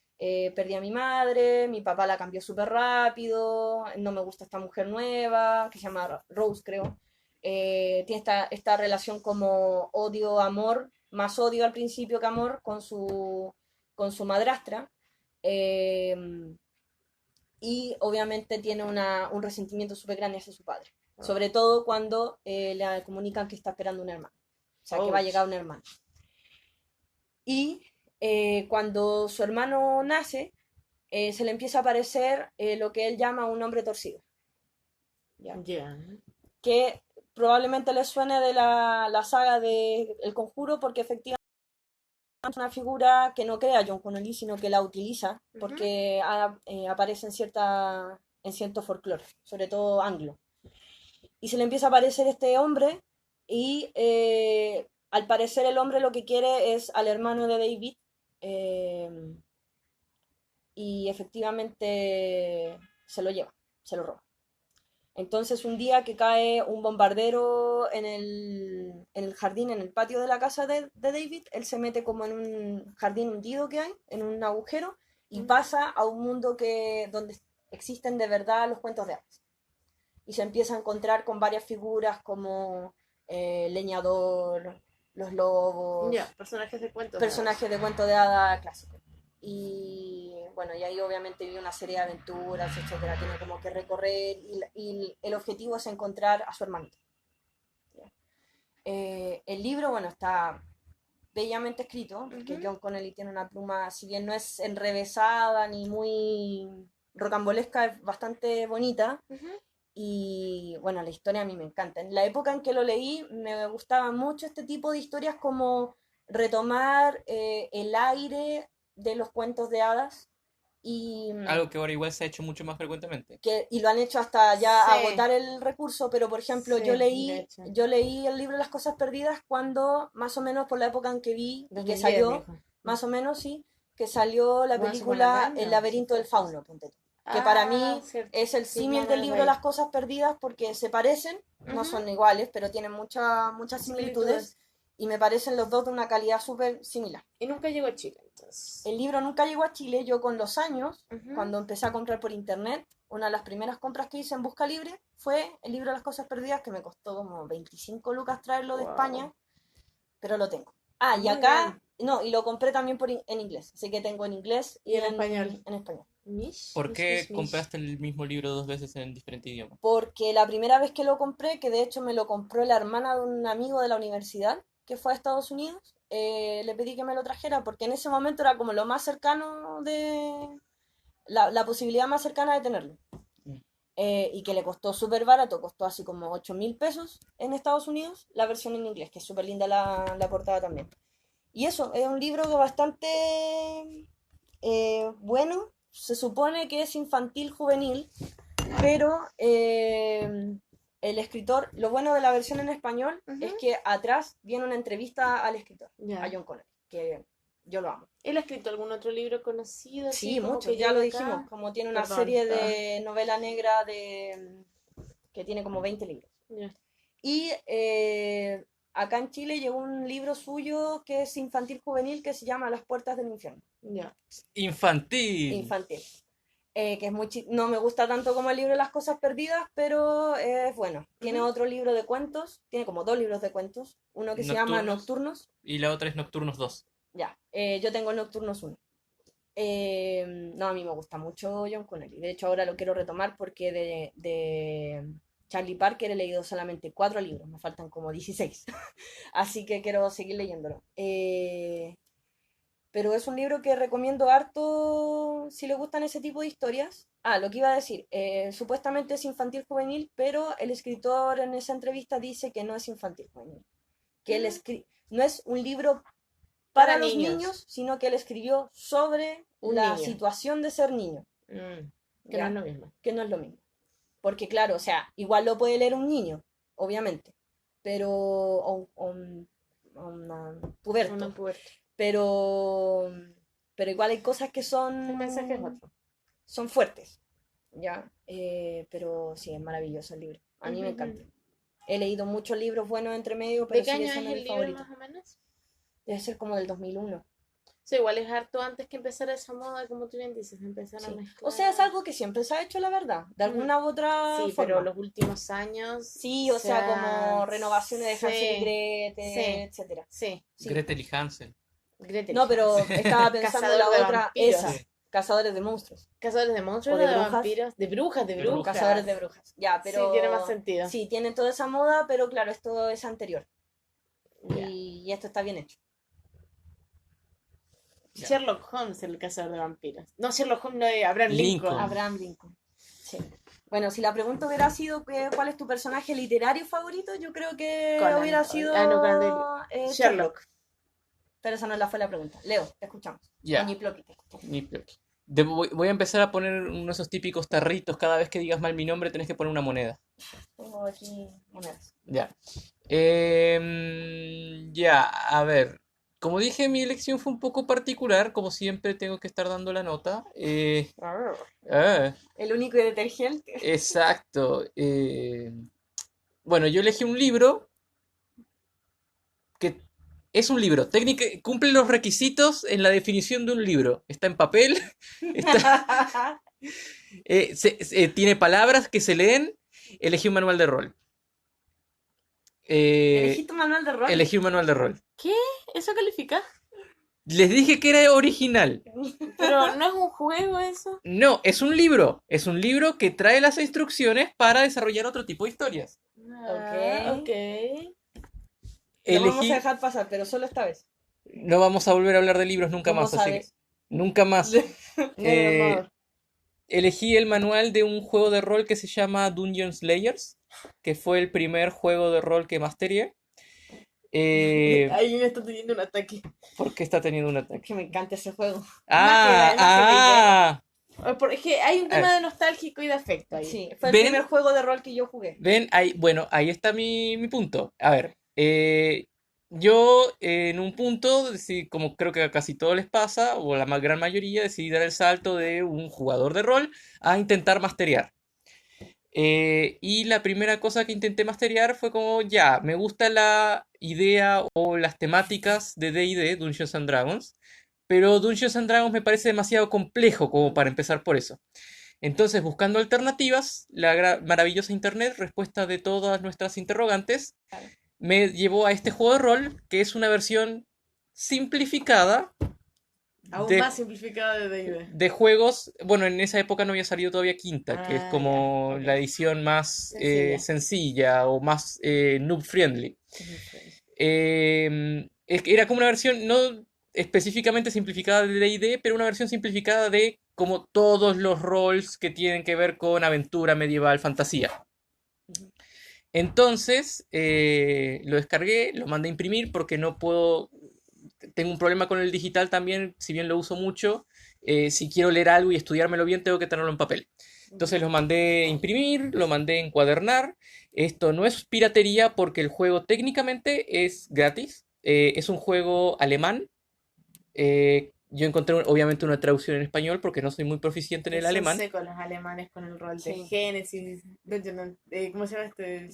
perdí a mi madre, mi papá la cambió súper rápido, no me gusta esta mujer nueva, que se llama Rose, creo. Tiene esta relación como odio-amor, más odio al principio que amor con su madrastra. Eh, y obviamente tiene un resentimiento súper grande hacia su padre. Sobre todo cuando le comunican que está esperando un hermano. O sea, que va a llegar un hermano. Y cuando su hermano nace, se le empieza a aparecer lo que él llama un hombre torcido. ¿Ya? Yeah. Que probablemente le suene de la saga de El Conjuro, porque efectivamente es una figura que no crea John Connolly, sino que la utiliza, porque aparece en cierto folclore, sobre todo anglo. Y se le empieza a aparecer este hombre y al parecer el hombre lo que quiere es al hermano de David y efectivamente se lo lleva, se lo roba. Entonces un día que cae un bombardero en el jardín, en el patio de la casa de David, él se mete como en un jardín hundido que hay, en un agujero, y pasa a un mundo donde existen de verdad los cuentos de hadas. Y se empieza a encontrar con varias figuras como Leñador, los lobos, personajes de cuentos. personajes de cuento de hadas clásicos. Y bueno, y ahí obviamente vive una serie de aventuras, etcétera. Tiene como que recorrer y el objetivo es encontrar a su hermanito. El libro, bueno, está bellamente escrito, porque John Connolly tiene una pluma, si bien no es enrevesada ni muy rocambolesca, es bastante bonita. Y bueno, la historia a mí me encanta. En la época en que lo leí, me gustaba mucho este tipo de historias, como retomar el aire de los cuentos de hadas y, Algo que ahora igual se ha hecho mucho más frecuentemente. y lo han hecho hasta ya Sí. agotar el recurso, pero por ejemplo Sí, yo de hecho. leí el libro Las cosas perdidas cuando más o menos por la época en que vi y que 2010, salió, dijo. más o menos sí, que salió la Bueno, hace película buenos años, El laberinto sí, del sí, fauno, ponte tú. Que para mí cierto. es el Sí, símil no, del no, libro no. Las cosas perdidas porque se parecen, no son iguales, pero tienen muchas similitudes. y me parecen los dos de una calidad súper similar. Y nunca llegó a Chile, entonces. El libro nunca llegó a Chile, yo con los años, Ujú. cuando empecé a comprar por internet, una de las primeras compras que hice en Busca Libre fue el libro Las Cosas Perdidas, que me costó como 25 lucas traerlo de Wow. España, pero lo tengo. Ah, y Muy acá, no, y lo compré también en inglés, así que tengo en inglés Y en español. En español. Mish, ¿Por mish, qué mish, mish. compraste el mismo libro dos veces en diferente idioma? Porque la primera vez que lo compré, que de hecho me lo compró la hermana de un amigo de la universidad que fue a Estados Unidos, le pedí que me lo trajera porque en ese momento era como lo más cercano de... la posibilidad más cercana de tenerlo. Mm. Y que le costó súper barato, costó así como 8.000 pesos en Estados Unidos, la versión en inglés, que es súper linda la portada también. Y eso, es un libro bastante bueno, se supone que es infantil juvenil, pero el escritor, lo bueno de la versión en español Ujú. es que atrás viene una entrevista al escritor, Ya. a John Connolly, que yo lo amo. ¿Él ha escrito algún otro libro conocido? así Sí, como mucho, que ya lo llegue acá? dijimos, como tiene una Perdón, serie estaba- de novela negra que tiene como 20 libros. Ya. Y acá en Chile llegó un libro suyo que es infantil juvenil que se llama Las Puertas del Infierno. Ya. Infantil. Infantil. Que es no me gusta tanto como el libro Las Cosas Perdidas, pero es bueno. Tiene Ujú. otro libro de cuentos, tiene como 2 libros de cuentos, uno que se llama Nocturnos. Nocturnos. Y la otra es Nocturnos 2. Ya, yo tengo Nocturnos 1. No, a mí me gusta mucho John Connolly. De hecho, ahora lo quiero retomar porque de Charlie Parker he leído solamente 4 libros, me faltan como 16. Así que quiero seguir leyéndolo. Pero es un libro que recomiendo harto si le gustan ese tipo de historias. Ah, lo que iba a decir, supuestamente es infantil juvenil, pero el escritor en esa entrevista dice que no es infantil juvenil. Que él no es un libro para los niños, sino que él escribió sobre Un la niño. situación de ser niño, Que ¿ya? no es lo mismo. Que no es lo mismo. Porque claro, o sea, igual lo puede leer un niño, obviamente, pero un puberto, Uno puberto. pero igual hay cosas que El mensaje es otro. son fuertes, ¿ya? Pero sí, es maravilloso el libro, a mí me Ujú. encanta. He leído muchos libros buenos entre medio, ¿De pero qué sigue año es siendo el mi libro favorito. más o menos? Debe ser como del 2001. Sí, igual es harto antes que empezara esa moda, como tú bien dices, empezaron Sí. a mezclar. O sea, es algo que siempre se ha hecho, la verdad, de alguna u otra Sí, forma. pero los últimos años. Sí, o sea, como renovaciones de Hansel y Sí, Gretel, sí. etcétera. Sí, Sí. Gretel y Hansel. Gretel. No, pero estaba pensando en Cazador la de otra, vampiros. esa, Sí. Cazadores de monstruos, Cazadores de monstruos O de o de brujas. vampiros. De brujas, de De brujas. brujas. Cazadores de brujas. Ya, pero Sí, tiene más sentido. sí, tienen toda esa moda, pero claro, esto es anterior. Ya. Y esto está bien hecho. Ya. Sherlock Holmes, el cazador de vampiros. No, Sherlock Holmes, no, Abraham Lincoln. Lincoln. Abraham Lincoln. Sí. Bueno, si la pregunta hubiera sido cuál es tu personaje literario favorito, yo creo que Conan. hubiera sido Ah, no, Conan Sherlock. Sherlock. Pero esa no fue la pregunta. Leo, te escuchamos. Ya. Ñiploqui, te escuchamos. Ni peor. Voy a empezar a poner uno de esos típicos tarritos. Cada vez que digas mal mi nombre, tenés que poner una moneda. Tengo aquí monedas. Ya. Ya, a ver. Como dije, mi elección fue un poco particular. Como siempre, tengo que estar dando la nota. El único detergente. Exacto. Bueno, yo elegí un libro que es un libro. Cumple los requisitos en la definición de un libro. Está en papel, está, tiene palabras que se leen. Elegí un manual de rol. ¿Elegiste un manual de rol? Elegí un manual de rol. ¿Eso califica? Les dije que era original. Pero no es un juego eso. No, es un libro. Es un libro que trae las instrucciones para desarrollar otro tipo de historias. Ok. Lo vamos Elegí. a dejar pasar, pero solo esta vez. No vamos a volver a hablar de libros nunca ¿Cómo más, así que sabes? nunca más. Elegí el manual de un juego de rol que se llama Dungeon Slayers, que fue el primer juego de rol que masteré. Ahí me está teniendo un ataque. ¿Por qué está teniendo un Es ataque? que me encanta ese juego. Ah, Es que hay un tema de nostálgico y de afecto ahí. Sí, fue el ¿Ven? primer juego de rol que yo jugué. ven, ahí, bueno, ahí está mi punto. A ver, yo en un punto, como creo que a casi todos les pasa, o a la gran mayoría, decidí dar el salto de un jugador de rol a intentar masterear. Y la primera cosa que intenté masterear fue como, ya, me gusta la idea o las temáticas de D&D, Dungeons and Dragons, pero Dungeons and Dragons me parece demasiado complejo como para empezar por eso. Entonces, buscando alternativas, la maravillosa internet, respuesta de todas nuestras interrogantes, me llevó a este juego de rol, que es una versión simplificada Aún de, más simplificado de D&D. de juegos. Bueno, en esa época no había salido todavía Quinta, que es Ah, como ya, ok. la edición más Sencilla. sencilla o más noob friendly. Era como una versión no específicamente simplificada de D&D, pero una versión simplificada de como todos los roles que tienen que ver con aventura medieval, fantasía. Ujú. Entonces, lo descargué, lo mandé a imprimir porque no puedo, tengo un problema con el digital también, si bien lo uso mucho, si quiero leer algo y estudiármelo bien, tengo que tenerlo en papel. Entonces lo mandé a imprimir, lo mandé a encuadernar. Esto no es piratería porque el juego técnicamente es gratis. Es un juego alemán. Yo encontré obviamente una traducción en español porque no soy muy proficiente en Que el son alemán. secos los alemanes con el rol de Sí. Génesis, ¿cómo se llama este?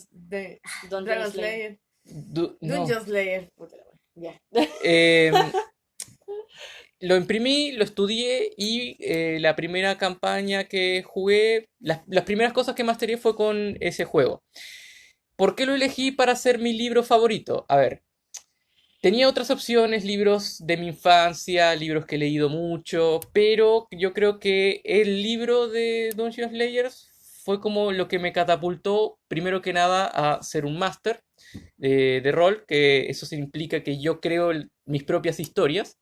Dungeon Dragon Slayer. Slayer. No. Dungeon Slayer. Puta la wea. Ya. Eh, lo imprimí, lo estudié y la primera campaña que jugué, las primeras cosas que masteré fue con ese juego. ¿Por qué lo elegí para ser mi libro favorito? A ver, tenía otras opciones, libros de mi infancia, libros que he leído mucho, pero yo creo que el libro de Dungeon Slayers fue como lo que me catapultó, primero que nada, a ser un máster de rol, que eso implica que yo creo mis propias historias,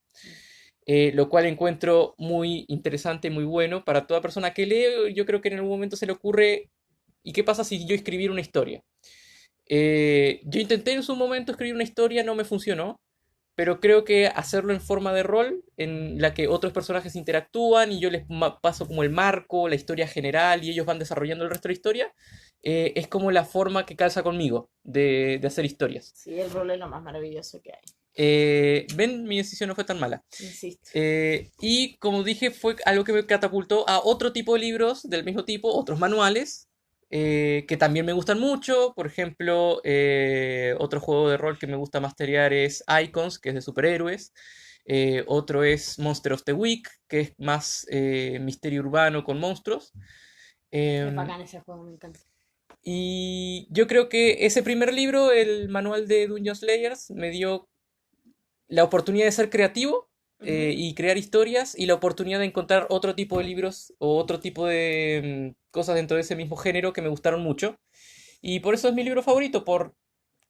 lo cual encuentro muy interesante, muy bueno para toda persona que lee. Yo creo que en algún momento se le ocurre, ¿y qué pasa si yo escribiera una historia? Yo intenté en su momento escribir una historia, no me funcionó, pero creo que hacerlo en forma de rol, en la que otros personajes interactúan y yo les paso como el marco, la historia general y ellos van desarrollando el resto de la historia, es como la forma que calza conmigo de hacer historias. Sí, el rol es lo más maravilloso que hay. Ven, mi decisión no fue tan mala. Insisto. Y como dije, fue algo que me catapultó a otro tipo de libros del mismo tipo, otros manuales, que también me gustan mucho. Por ejemplo, otro juego de rol que me gusta masterear es Icons, que es de superhéroes. Otro es Monster of the Week, que es más misterio urbano con monstruos. Es Em, bacán ese juego, me encanta. y yo creo que ese primer libro, el manual de Dungeon Slayers, me dio la oportunidad de ser creativo Ujú. y crear historias y la oportunidad de encontrar otro tipo de libros o otro tipo de cosas dentro de ese mismo género que me gustaron mucho. Y por eso es mi libro favorito, por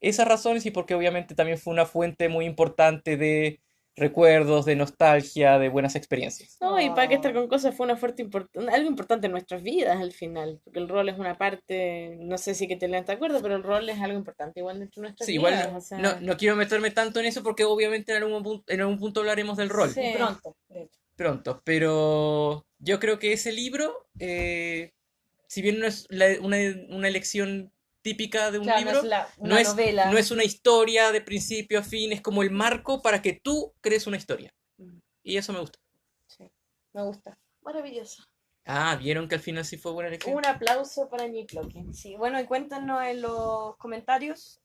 esas razones y porque obviamente también fue una fuente muy importante de recuerdos, de nostalgia, de buenas experiencias. No, y para qué estar Oh. con cosas fue una fuerte algo importante en nuestras vidas al final, porque el rol es una parte, no sé si que te lean de acuerdo, pero el rol es algo importante igual dentro de nuestras Sí, vidas, igual o no, sea, no quiero meterme tanto en eso porque obviamente en algún punto hablaremos del rol. sí. Y pronto, de hecho. Pronto, pero yo creo que ese libro, si bien no es una elección típica de un Claro, no es libro, una no novela. es una historia de principio a fin, es como el marco para que tú crees una historia. Mm, Y eso me gusta. Sí, me gusta. maravilloso. Ah, ¿vieron que al final sí fue buena elección? Un aplauso para Nick Loki. Sí, bueno, y cuéntanos en los comentarios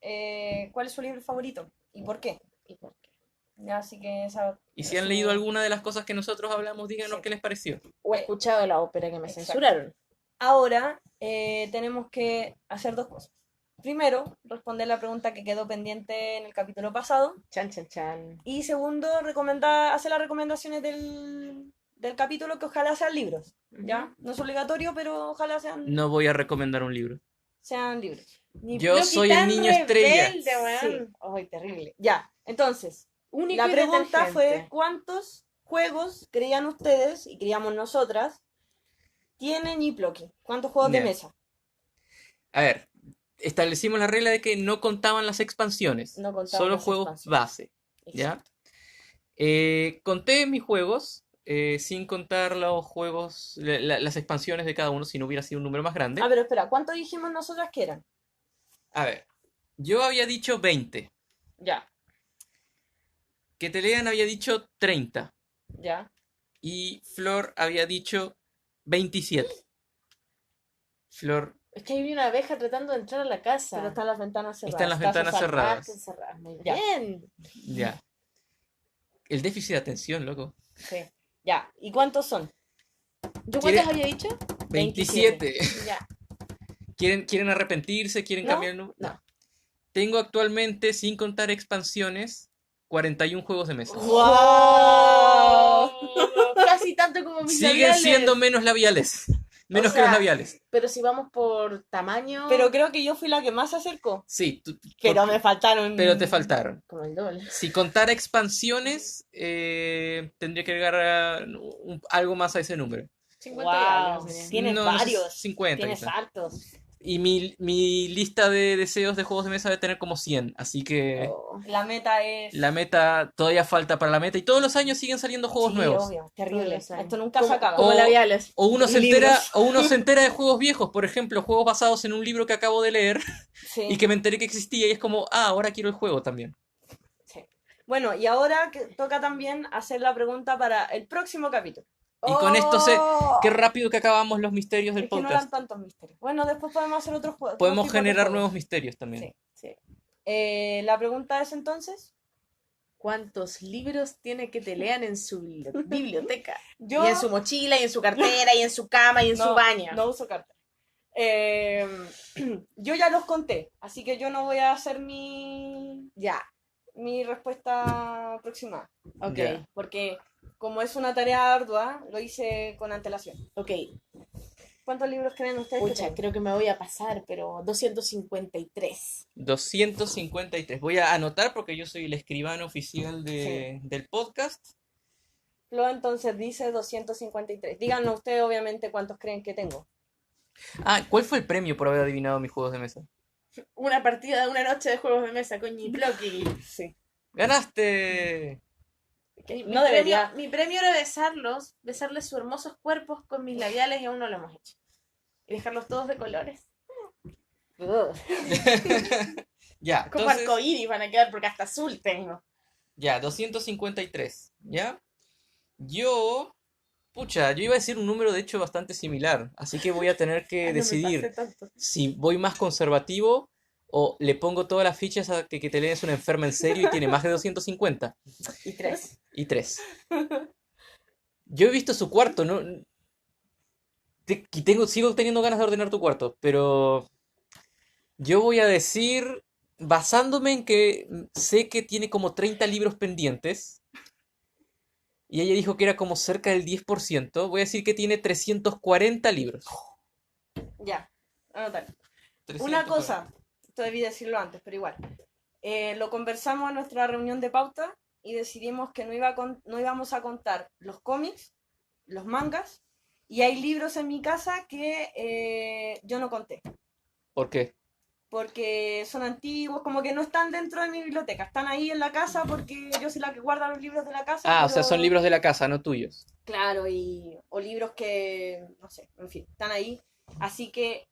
cuál es su libro favorito y por qué. ¿Y por qué? Ya, así que esa Y si es han leído su... alguna de las cosas que nosotros hablamos, díganos Sí. qué les pareció. O he escuchado la ópera que me Exacto. censuraron. Ahora tenemos que hacer dos cosas. Primero, responder la pregunta que quedó pendiente en el capítulo pasado. Chan, chan, chan. Y segundo, hacer las recomendaciones del capítulo, que ojalá sean libros. ¿Ya? No es obligatorio, pero ojalá No voy a recomendar un libro. sean libros. Yo Loki soy el tan niño estrella. rebelde, weón. Sí. Ay, terrible. Ya, entonces, Único la y pregunta fue: detergente. ¿cuántos juegos creían ustedes, y creíamos nosotras, tienen Yiploki? ¿Cuántos juegos de Ya. mesa? A ver, establecimos la regla de que no contaban las expansiones, No contaban solo las juegos expansiones. base, ¿ya? Exacto. Conté mis juegos, sin contar los juegos, las expansiones de cada uno, si no hubiera sido un número más grande. Pero espera, ¿cuántos dijimos nosotras que eran? A ver, yo había dicho 20, Ya, que te lean había dicho 30 ya. y Flor había dicho 27. Flor, Es que hay una abeja tratando de entrar a la casa. Pero están las ventanas cerradas. Están las Está ventanas Susana. cerradas. Están cerradas. Muy Ya. bien. Ya. El déficit de atención, loco. Sí. Ya. ¿Y cuántos son? ¿Yo ¿Quiere- cuántos había dicho? 27. Ya. ¿Quieren arrepentirse? ¿Quieren No, cambiar el número? no. Tengo actualmente, sin contar expansiones, 41 juegos de mesa. ¡Wow! Casi tanto como mis Siguen labiales. siendo menos labiales. Menos O que los sea, labiales. Pero si vamos por tamaño. Pero creo que yo fui la que más se acercó. Sí, Pero porque- me faltaron. pero te faltaron. Como el doble. Si contara expansiones, tendría que agregar algo más a ese número. 50 y algo Wow. sería. Tienes No sé, varios. 50 Tienes quizás. hartos. Y mi lista de deseos de juegos de mesa debe tener como 100. Así que Oh. La meta es. la meta, todavía falta para la meta. Y todos los años siguen saliendo juegos Sí, nuevos. obvio. Terrible. Todos los años. Esto nunca Como- se acaba. Como O- labiales. O uno se Libros. entera, o uno se entera de juegos viejos, por ejemplo, juegos basados en un libro que acabo de leer Sí. y que me enteré que existía y es como, ahora quiero el juego también. Sí. Bueno, y ahora que toca también hacer la pregunta para el próximo capítulo. Y con esto ¡Oh! qué rápido que acabamos los misterios del Es que no podcast. eran tantos misterios. Bueno, después podemos hacer otros juegos. Podemos generar nuevos misterios también. Sí. La pregunta es entonces. ¿Cuántos libros tiene que te lean en su biblioteca? Yo Y en su mochila, y en su cartera, y en su cama, y en su baño. no uso carta. Yo ya los conté, así que yo no voy a hacer Ya, mi respuesta aproximada. ok, Ya. Porque como es una tarea ardua, lo hice con antelación. ok. ¿Cuántos libros creen ustedes que Pucha, tengo? creo que me voy a pasar, pero 253. 253. Voy a anotar porque yo soy el escribano oficial del podcast. Flo entonces dice 253. Díganos ustedes obviamente cuántos creen que tengo. ¿Cuál fue el premio por haber adivinado mis juegos de mesa? Una partida de una noche de juegos de mesa con Ñiploqui. Sí. ¡Ganaste! No debería. Mi premio era besarles sus hermosos cuerpos con mis labiales y aún no lo hemos hecho. Y dejarlos todos de colores. Ya, Como entonces, arcoíris van a quedar porque hasta azul tengo. ya, 253, ¿ya? Yo iba a decir un número de hecho bastante similar, así que voy a tener que Ay, no me decidir pasé tanto. si voy más conservativo o le pongo todas las fichas a que Telén es una enferma en serio y tiene más de 250 Y 3. y 3. Yo he visto su cuarto, ¿no? Sigo teniendo ganas de ordenar tu cuarto, pero yo voy a decir, basándome en que sé que tiene como 30 libros pendientes, y ella dijo que era como cerca del 10%, voy a decir que tiene 340 libros. Ya, anotar. 340. Una cosa, esto debí decirlo antes, pero igual. Lo conversamos en nuestra reunión de pauta y decidimos que no íbamos a contar los cómics, los mangas, y hay libros en mi casa que yo no conté, ¿Por qué? porque son antiguos, como que no están dentro de mi biblioteca, están ahí en la casa porque yo soy la que guarda los libros de la casa. O sea, son libros de la casa, no tuyos. Claro, o libros que, no sé, en fin, están ahí. Así que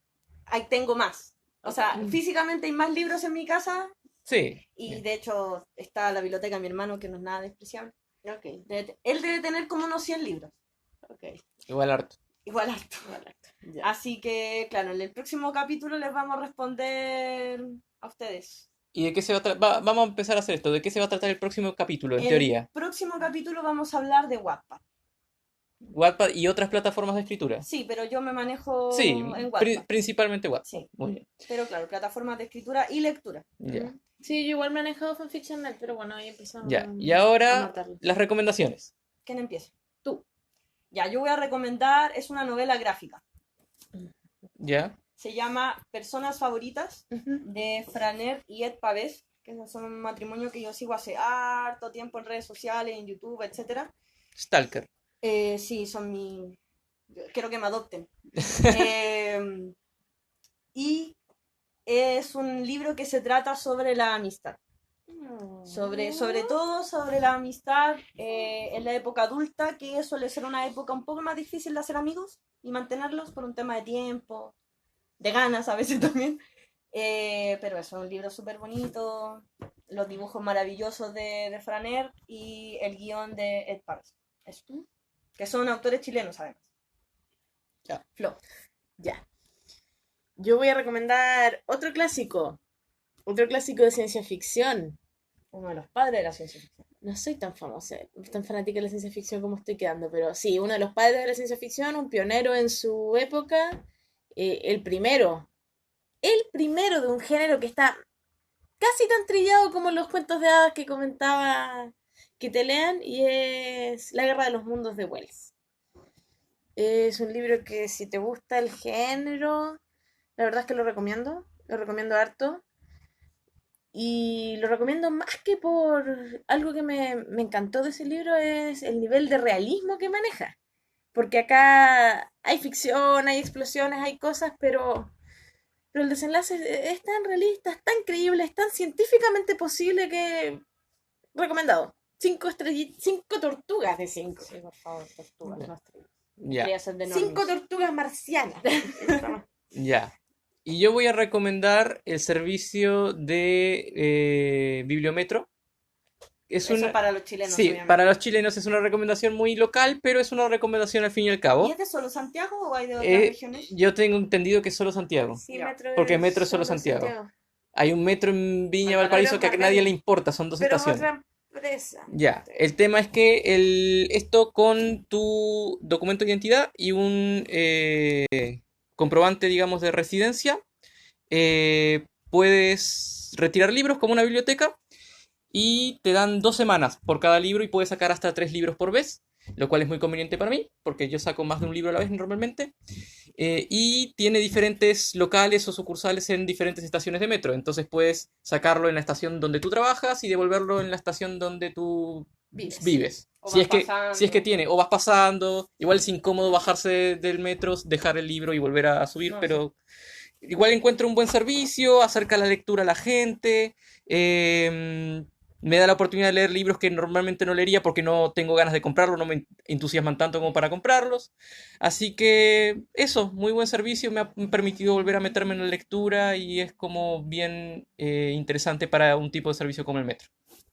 ahí tengo más. O sea, físicamente hay más libros en mi casa Sí. y de hecho está la biblioteca de mi hermano, que no es nada despreciable. Ok, Él debe tener como unos 100 libros, ok. Igual harto. igual harto. Ya. Así que, claro, en el próximo capítulo les vamos a responder a ustedes. ¿Y de qué se va a tratar? Vamos a empezar a hacer esto. ¿De qué se va a tratar el próximo capítulo, en En teoría? el próximo capítulo vamos a hablar de Wattpad. Wattpad y otras plataformas de escritura. Sí, pero yo me manejo Sí, en Wattpad. principalmente Wattpad. Sí, Muy bien. pero claro, plataformas de escritura y lectura. Ya. Sí, yo igual me he manejado fanfiction.net, pero bueno, ahí empezamos Ya. a Y ahora anotarlo. las recomendaciones. ¿Quién empieza? Tú. Ya, yo voy a recomendar, es una novela gráfica. ¿Ya? Se llama Personas Favoritas, Ujú. de Franer y Ed Pavés, que son un matrimonio que yo sigo hace harto tiempo en redes sociales, en YouTube, etc. Stalker. Sí, son mi... Quiero que me adopten. Y es un libro que se trata sobre la amistad. Sobre todo sobre la amistad en la época adulta, que suele ser una época un poco más difícil de hacer amigos y mantenerlos por un tema de tiempo, de ganas a veces también. Pero eso, un libro súper bonito, los dibujos maravillosos de Franer y el guión de Ed Pavés. Eso. Que son autores chilenos además. Ya. Flo. Ya. yo voy a recomendar otro clásico de ciencia ficción. Uno de los padres de la ciencia ficción. No soy tan famosa, tan fanática de la ciencia ficción como estoy quedando, pero sí, uno de los padres de la ciencia ficción, un pionero en su época, el primero de un género que está casi tan trillado como los cuentos de hadas que comentaba que te lean, y es La Guerra de los Mundos de Wells. Es un libro que si te gusta el género, la verdad es que lo recomiendo harto. Y lo recomiendo más que por algo que me encantó de ese libro, es el nivel de realismo que maneja. Porque acá hay ficción, hay explosiones, hay cosas, pero el desenlace es tan realista, es tan creíble, es tan científicamente posible que... Recomendado. 5 tortugas de 5. Sí, por favor, tortugas, no estrellas. Ya, Quería ser de 5 normis. tortugas marcianas. ya. Y yo voy a recomendar el servicio de Bibliometro. Es Eso una... es para los chilenos, Sí, obviamente. para los chilenos es una recomendación muy local, pero es una recomendación al fin y al cabo. ¿Y es de solo Santiago o hay de otras Eh, regiones? yo tengo entendido que es solo Santiago. Sí, Ya. Metro Porque Metro es solo Santiago. Hay un metro en Viña, Falta Valparaíso, la que a otra, nadie pero- le importa, son 2 Pero es estaciones. otra empresa. Ya, el tema es que esto con tu documento de identidad y un comprobante, digamos, de residencia, puedes retirar libros como una biblioteca y te dan 2 semanas por cada libro y puedes sacar hasta 3 libros por vez, lo cual es muy conveniente para mí, porque yo saco más de un libro a la vez normalmente. Y tiene diferentes locales o sucursales en diferentes estaciones de metro. Entonces puedes sacarlo en la estación donde tú trabajas y devolverlo en la estación donde tú vives. O Si vas es que, pasando. si es que tiene, o vas pasando, igual es incómodo bajarse del metro, dejar el libro y volver a subir, No, pero igual encuentro un buen servicio, acerca la lectura a la gente, me da la oportunidad de leer libros que normalmente no leería porque no tengo ganas de comprarlos, no me entusiasman tanto como para comprarlos. Así que eso, muy buen servicio, me ha permitido volver a meterme en la lectura y es como bien interesante para un tipo de servicio como el metro.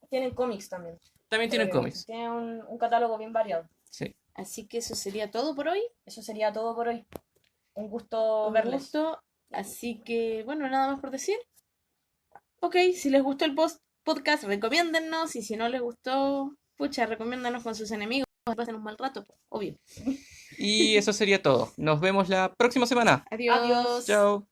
Tienen cómics también. También tienen cómics. Tienen un catálogo bien variado. Sí. Así que eso sería todo por hoy. Eso sería todo por hoy. Un gusto Un verles. gusto. Así que, bueno, nada más por decir. Ok, si les gustó el podcast, recomiéndennos. Y si no les gustó, pucha, recomiéndanos con sus enemigos. Pasen un mal rato, pues, obvio. Y eso sería todo. Nos vemos la próxima semana. Adiós. Adiós. Chao.